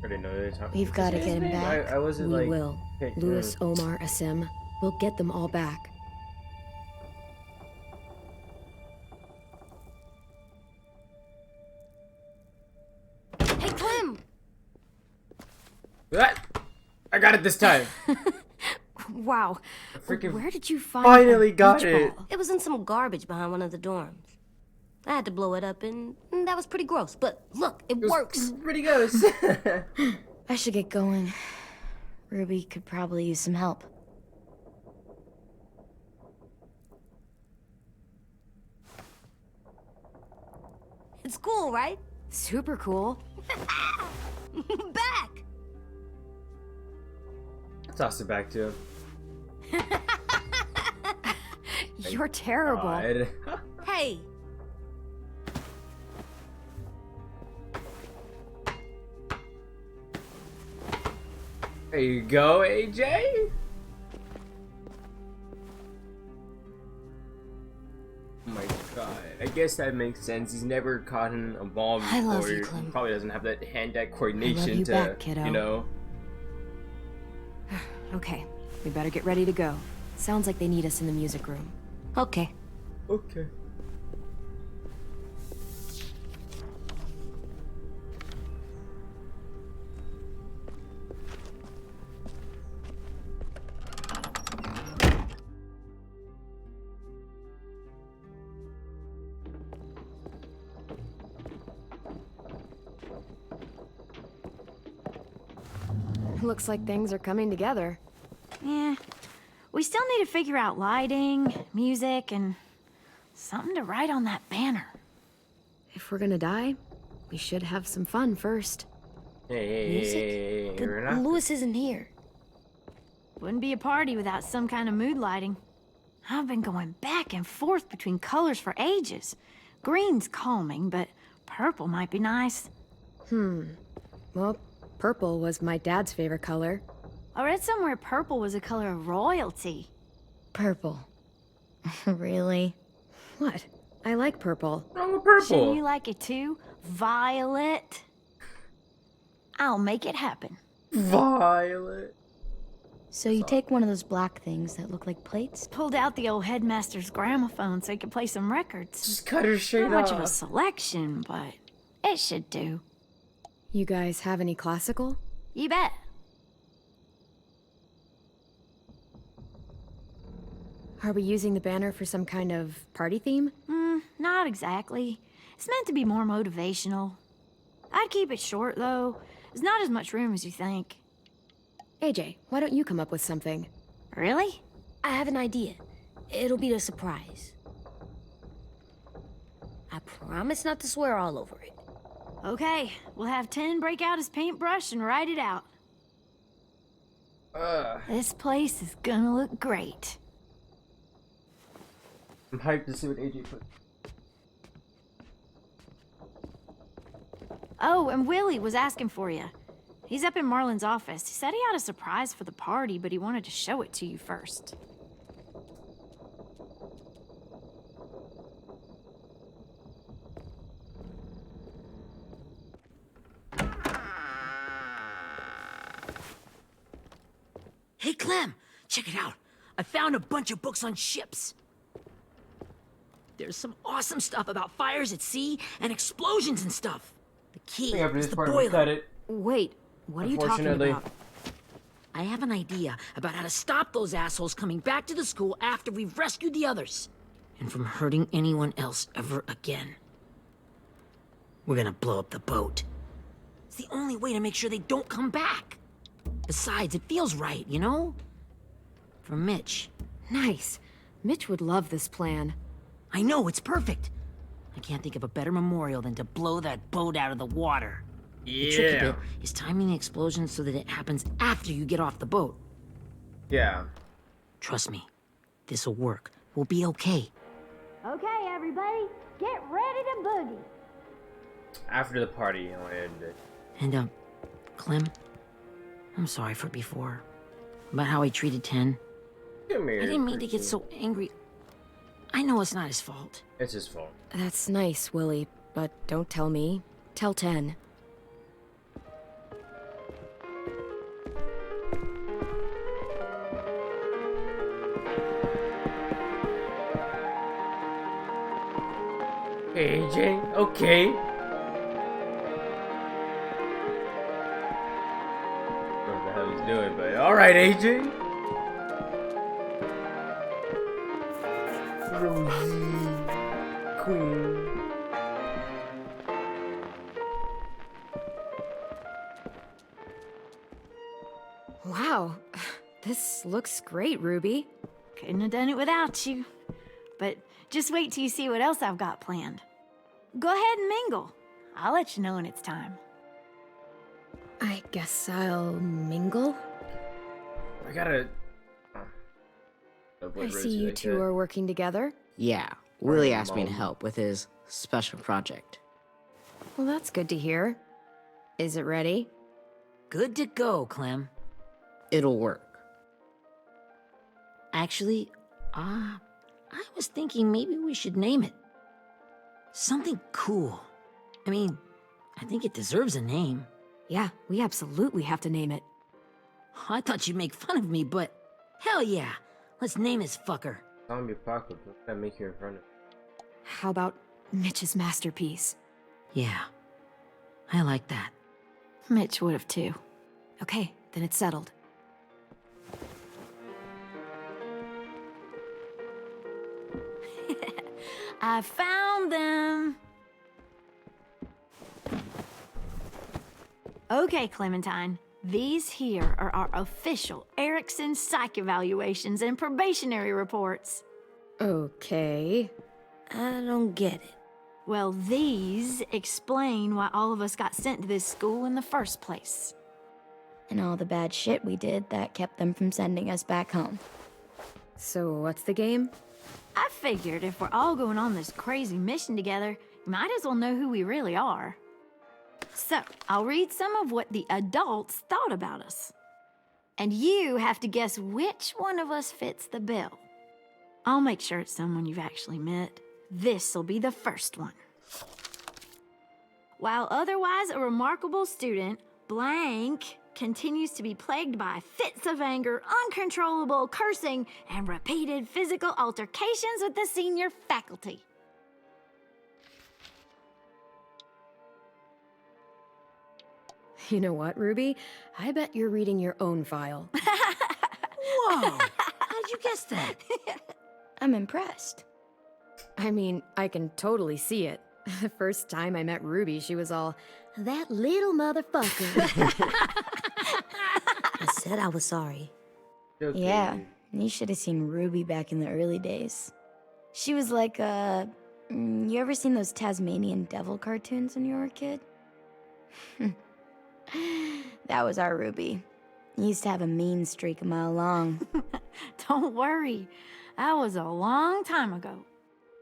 I didn't know this. We've got to get him back. I wasn't We like. will. picked Louis, her. Omar, Asim. We'll get them all back. Hey, Clem! Ah! I got it this time. Wow. Freaking Where did you find finally a got beach it. ball? It was in some garbage behind one of the dorms. I had to blow it up, and that was pretty gross. But look, it works. Pretty good. I should get going. Ruby could probably use some help. It's cool, right? Super cool. Back! Toss it back to him. You're terrible. God. Hey! There you go, AJ. Oh my god. I guess that makes sense. He's never caught in a ball before. I love you, Clem. Probably doesn't have that hand-eye coordination you to, back, kiddo. you know. Okay, we better get ready to go. Sounds like they need us in the music room. Okay. Okay. Looks like things are coming together. Yeah. We still need to figure out lighting, music, and something to write on that banner. If we're gonna die, we should have some fun first. Hey, But we're not- Louis isn't here. Wouldn't be a party without some kind of mood lighting. I've been going back and forth between colors for ages. Green's calming, but purple might be nice. Well, purple was my dad's favorite color. I read somewhere purple was a color of royalty. Purple. Really? What? I like purple. What's wrong with purple? Shouldn't you like it too? Violet? I'll make it happen. Violet. So you take one of those black things that look like plates? Pulled out the old headmaster's gramophone so he could play some records. Just cut her straight Not much off. of a selection, but it should do. You guys have any classical? You bet. Are we using the banner for some kind of party theme? Not exactly. It's meant to be more motivational. I'd keep it short, though. There's not as much room as you think. AJ, why don't you come up with something? Really? I have an idea. It'll be a surprise. I promise not to swear all over it. Okay, we'll have 10 break out his paintbrush and write it out. This place is gonna look great. I'm hyped to see what AJ put. Oh, and Willie was asking for you. He's up in Marlin's office. He said he had a surprise for the party, but he wanted to show it to you first. Hey, Clem, check it out. I found a bunch of books on ships. There's some awesome stuff about fires at sea and explosions and stuff. The key I think after is this the part we cut boiler. it. Wait, what are you talking Unfortunately. about? I have an idea about how to stop those assholes coming back to the school after we've rescued the others. And from hurting anyone else ever again. We're gonna blow up the boat. It's the only way to make sure they don't come back. Besides, it feels right, you know? For Mitch. Nice. Mitch would love this plan. I know, it's perfect. I can't think of a better memorial than to blow that boat out of the water. The tricky bit is timing the explosion so that it happens after you get off the boat. Yeah. Trust me, this'll work. We'll be okay. Okay, everybody, get ready to boogie. After the party, I want to end it. And, Clem, I'm sorry for before. About how I treated Ten. Come here. I didn't mean to get Chrissy. so angry. I know it's not his fault. It's his fault. That's nice, Willie, but don't tell me. Tell 10. AJ, okay. I don't know what the hell he's doing, but alright, AJ. Rosie, Queen. Wow, this looks great, Ruby. Couldn't have done it without you. But just wait till you see what else I've got planned. Go ahead and mingle. I'll let you know when it's time. I guess I'll mingle? I gotta. I see you two are working together. Yeah, Willie asked me to help with his special project. Well, that's good to hear. Is it ready? Good to go, Clem. It'll work. Actually, I was thinking maybe we should name it. Something cool. I mean, I think it deserves a name. Yeah, we absolutely have to name it. I thought you'd make fun of me, but hell yeah. Let's name this fucker. Zombie apocalypse. What can I make here in front of? How about Mitch's masterpiece? Yeah, I like that. Mitch would have too. Okay, then it's settled. I found them. Okay, Clementine. These here are our official Erickson psych evaluations and probationary reports. Okay. I don't get it. Well, these explain why all of us got sent to this school in the first place. And all the bad shit we did that kept them from sending us back home. So what's the game? I figured if we're all going on this crazy mission together, you might as well know who we really are. So, I'll read some of what the adults thought about us. And you have to guess which one of us fits the bill. I'll make sure it's someone you've actually met. This'll be the first one. While otherwise a remarkable student, blank continues to be plagued by fits of anger, uncontrollable cursing, and repeated physical altercations with the senior faculty. You know what, Ruby? I bet you're reading your own file. Whoa! How'd you guess that? I'm impressed. I mean, I can totally see it. The first time I met Ruby, she was all, "That little motherfucker." I said I was sorry. Okay. Yeah, you should have seen Ruby back in the early days. She was like, you ever seen those Tasmanian devil cartoons when you were a kid? That was our Ruby. Used to have a mean streak a mile long. Don't worry. That was a long time ago.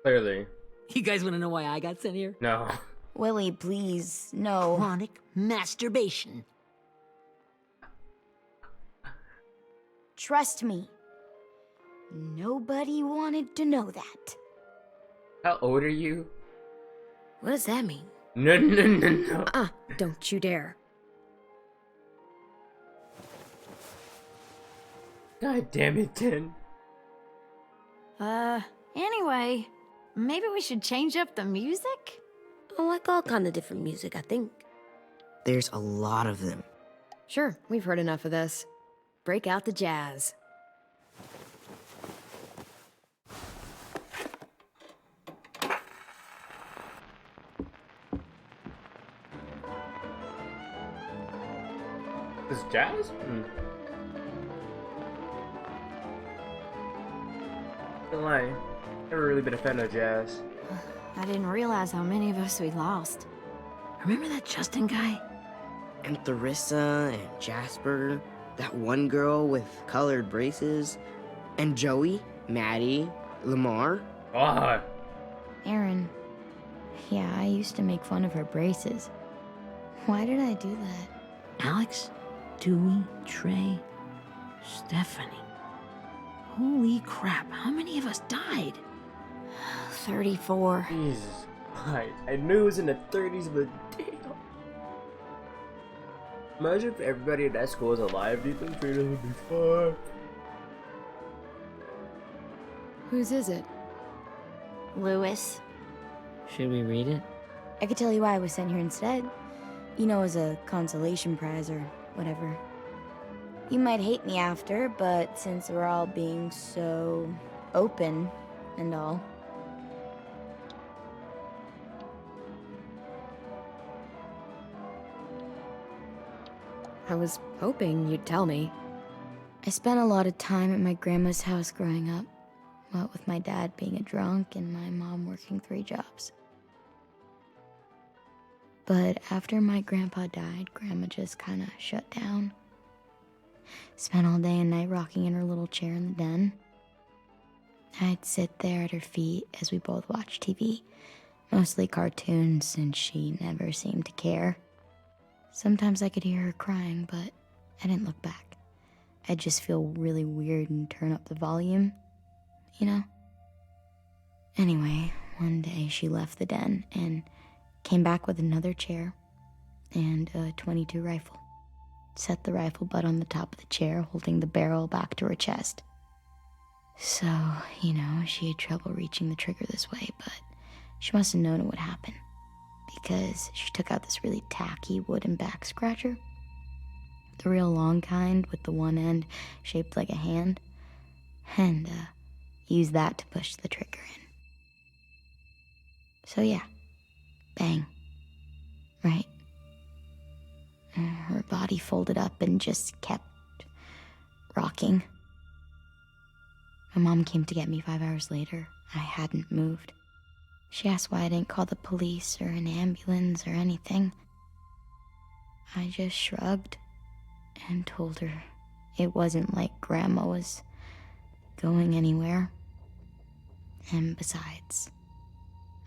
Clearly. You guys want to know why I got sent here? No. Willie, please, no. Chronic masturbation. Trust me. Nobody wanted to know that. How old are you? What does that mean? No, no, no, no. Don't you dare. God damn it, Tin. Anyway, maybe we should change up the music? I like all kind of different music, I think. There's a lot of them. Sure, we've heard enough of this. Break out the jazz. This is jazz? Don't lie. Never really been a fan of jazz. I didn't realize how many of us we lost. Remember that Justin guy? And Theresa and Jasper, that one girl with colored braces, and Joey, Maddie, Lamar. God. Aaron. Yeah, I used to make fun of her braces. Why did I do that? Alex, Dewey, Trey, Stephanie. Holy crap, how many of us died? 34. Jesus Christ. I knew it was in the 30s, but damn. Imagine if everybody in that school was alive, dude. Those trailers would be fucked. Whose is it? Lewis. Should we read it? I could tell you why I was sent here instead. You know, as a consolation prize or whatever. You might hate me after, but since we're all being so open and all. I was hoping you'd tell me. I spent a lot of time at my grandma's house growing up. What with my dad being a drunk and my mom working 3 jobs. But after my grandpa died, Grandma just kinda shut down. Spent all day and night rocking in her little chair in the den. I'd sit there at her feet as we both watched TV. Mostly cartoons, since she never seemed to care. Sometimes I could hear her crying, but I didn't look back. I'd just feel really weird and turn up the volume, you know? Anyway, one day she left the den and came back with another chair and a .22 rifle. Set the rifle butt on the top of the chair, holding the barrel back to her chest. So, you know, she had trouble reaching the trigger this way, but she must have known it would happen. Because she took out this really tacky wooden back scratcher. The real long kind with the one end shaped like a hand. And, used that to push the trigger in. So yeah, bang. Right. Her body folded up and just kept rocking. My mom came to get me 5 hours later. I hadn't moved. She asked why I didn't call the police or an ambulance or anything. I just shrugged and told her it wasn't like Grandma was going anywhere. And besides,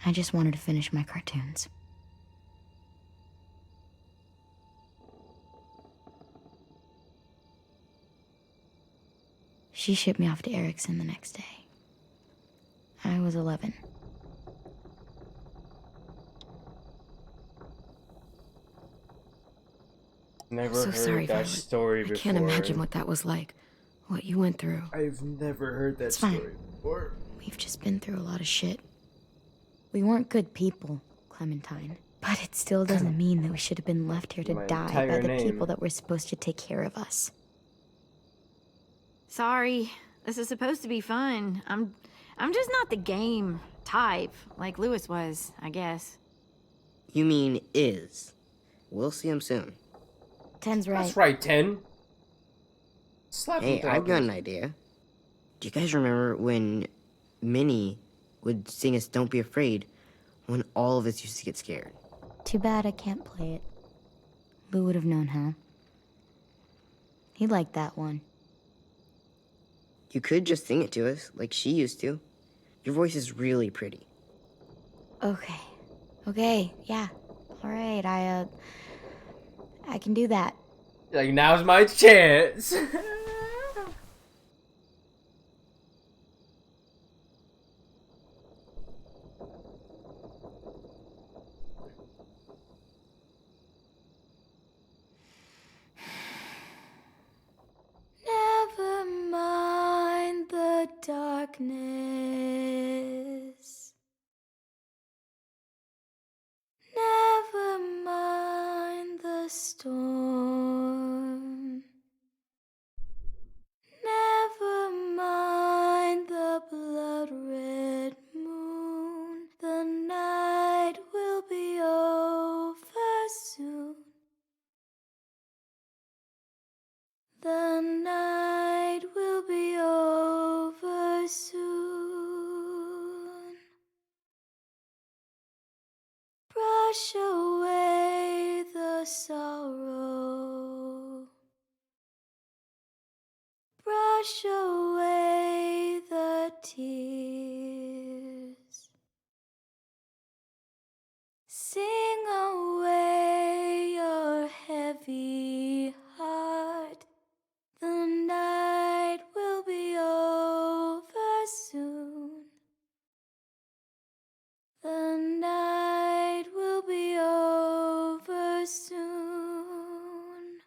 I just wanted to finish my cartoons. She shipped me off to Erickson the next day. I was 11. Never So heard sorry, that Violet. story before. I can't imagine what that was like. What you went through. I've never heard that It's fine. story before. We've just been through a lot of shit. We weren't good people, Clementine. But it still doesn't mean that we should have been left here to My die by entire the name. people that were supposed to take care of us. Sorry. This is supposed to be fun. I'm just not the game type, like Lewis was, I guess. You mean is. We'll see him soon. Ten's right. That's right, 10. Slap Hey, him, I've got dog. an idea. Do you guys remember when Minnie would sing us Don't Be Afraid when all of us used to get scared? Too bad I can't play it. Lou would have known how. He liked that one. You could just sing it to us, like she used to. Your voice is really pretty. Okay. Okay, yeah. Alright, I can do that. Like, now's my chance. Never mind the darkness. Never mind the storm. Never mind the blood-red moon. The night will be over soon. The night will be over soon. Brush away the sorrow. Brush away the tears. Sing away your heavy heart. The night will be over soon. The night will be over soon.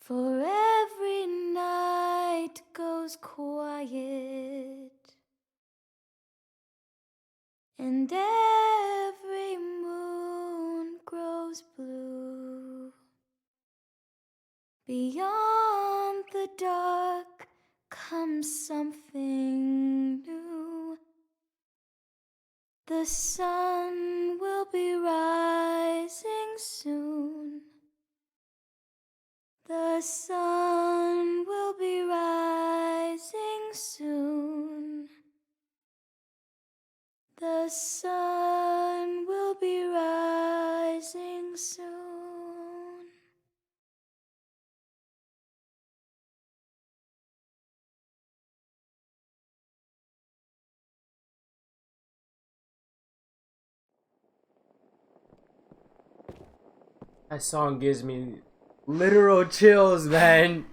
For every night goes quiet, and every moon grows blue. Beyond the dark comes something new. The sun will be rising soon. The sun will be rising soon. The sun will be rising soon. That song gives me literal chills, man.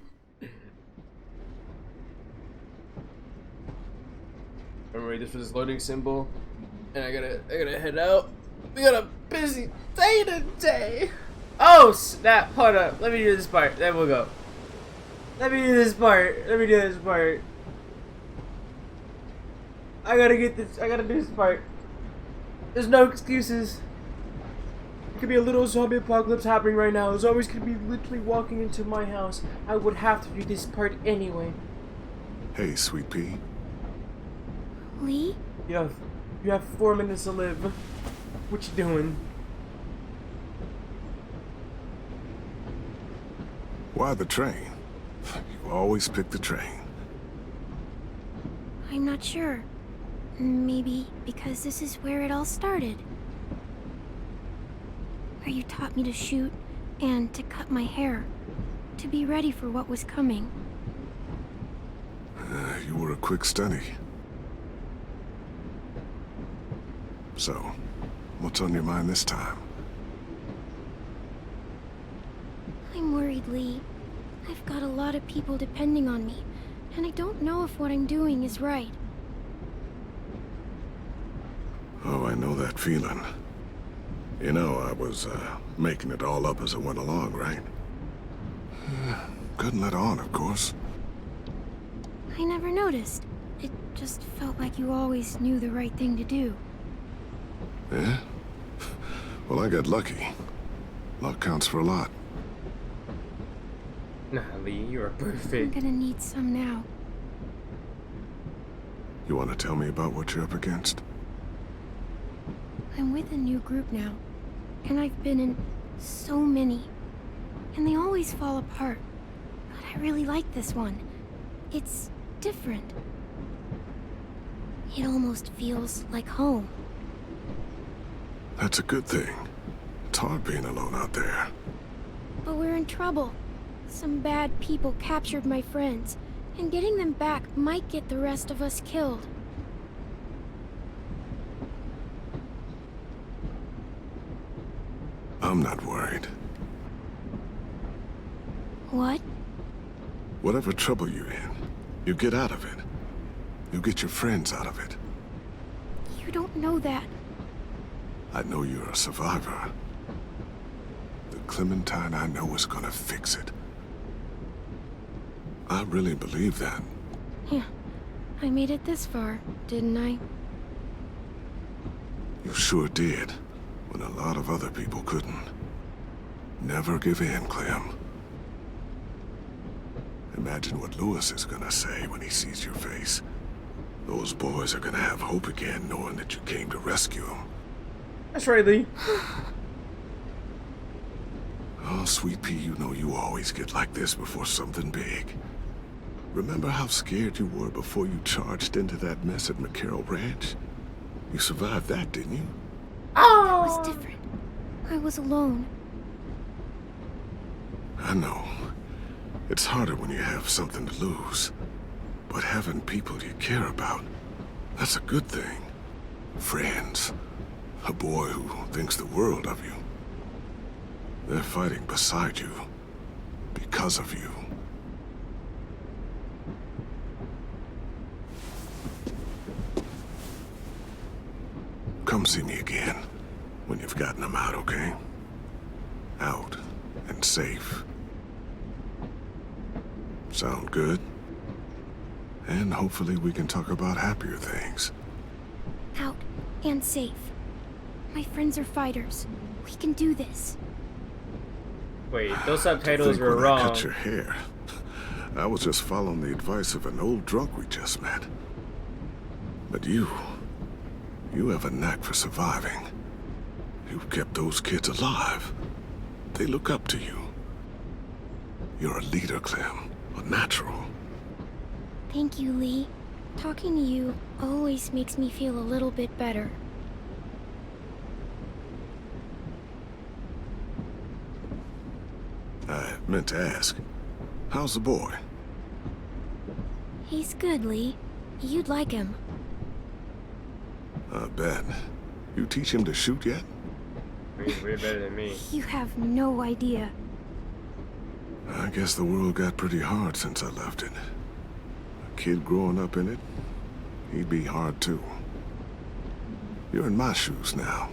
I'm waiting for this loading symbol, and I gotta head out. We got a busy day today. Oh snap! Hold up. Let me do this part. Then we'll go. Let me do this part. I gotta get this. I gotta do this part. There's no excuses. It could be a little zombie apocalypse happening right now. Zombies could be literally walking into my house. I would have to do this part anyway. Hey, Sweet Pea. Lee? You have 4 minutes to live. What you doing? Why the train? You always pick the train. I'm not sure. Maybe because this is where it all started. Where you taught me to shoot and to cut my hair. To be ready for what was coming. You were a quick study. So, what's on your mind this time? I'm worried, Lee. I've got a lot of people depending on me, and I don't know if what I'm doing is right. Oh, I know that feeling. You know, I was, making it all up as I went along, right? Couldn't let on, of course. I never noticed. It just felt like you always knew the right thing to do. Yeah? Well, I got lucky. Luck counts for a lot. Nah, Lee, you are I'm perfect. gonna need some now. You want to tell me about what you're up against? I'm with a new group now, and I've been in so many, and they always fall apart. But I really like this one. It's different. It almost feels like home. That's a good thing. It's hard being alone out there. But we're in trouble. Some bad people captured my friends, and getting them back might get the rest of us killed. I'm not worried. What? Whatever trouble you're in, you get out of it. You get your friends out of it. You don't know that. I know you're a survivor. The Clementine I know is gonna fix it. I really believe that. Yeah, I made it this far, didn't I? You sure did, when a lot of other people couldn't. Never give in, Clem. Imagine what Louis is gonna say when he sees your face. Those boys are gonna have hope again, knowing that you came to rescue them. That's right, Lee. Oh, Sweet Pea, you know you always get like this before something big. Remember how scared you were before you charged into that mess at McCarroll Ranch? You survived that, didn't you? That was different. I was alone. I know. It's harder when you have something to lose. But having people you care about, that's a good thing. Friends. A boy who thinks the world of you. They're fighting beside you. Because of you. Come see me again. When you've gotten them out, okay? Out. And safe. Sound good? And hopefully we can talk about happier things. Out and safe. My friends are fighters. We can do this. Wait, those subtitles were when wrong. I cut your hair. I was just following the advice of an old drunk we just met. But you have a knack for surviving. You've kept those kids alive. They look up to you. You're a leader, Clem. A natural. Thank you, Lee. Talking to you always makes me feel a little bit better. I meant to ask, how's the boy? He's good, Lee. You'd like him. I bet. You teach him to shoot yet? He's way better than me. You have no idea. I guess the world got pretty hard since I left it. A kid growing up in it, he'd be hard too. You're in my shoes now,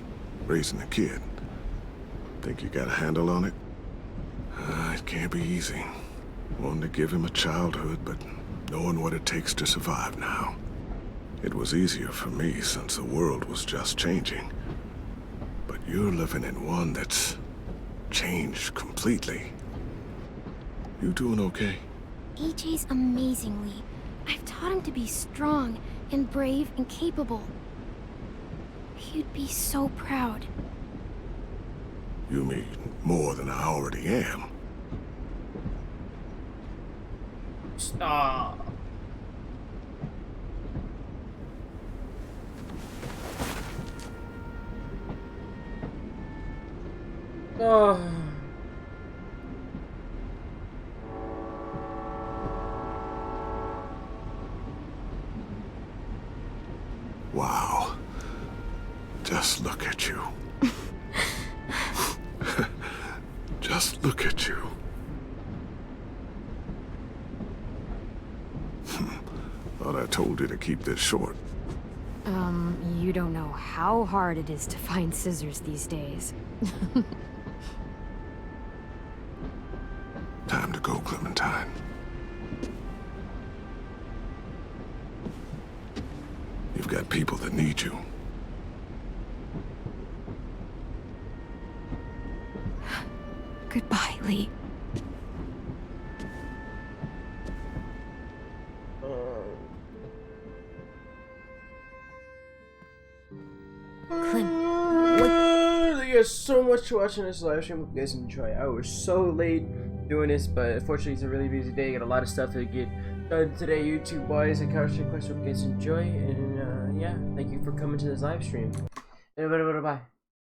raising a kid. Think you got a handle on it? It can't be easy. Wanting to give him a childhood, but knowing what it takes to survive now. It was easier for me since the world was just changing. But you're living in one that's changed completely. You doing okay? AJ's amazing, Lee. I've taught him to be strong and brave and capable. He'd be so proud. You mean more than I already am? Stop. Oh. Wow. Just look at you. Just look at you. Thought I told you to keep this short. You don't know how hard it is to find scissors these days. Time to go, Clementine. You've got people that need you. Goodbye, Lee. Clem, what? Thank you guys so much for watching this live stream. Hope you guys enjoy. I was so late doing this, but unfortunately it's a really busy day. Got a lot of stuff to get done today, YouTube wise, and Couch Request. Hope you guys enjoy. And yeah, thank you for coming to this live stream. Bye.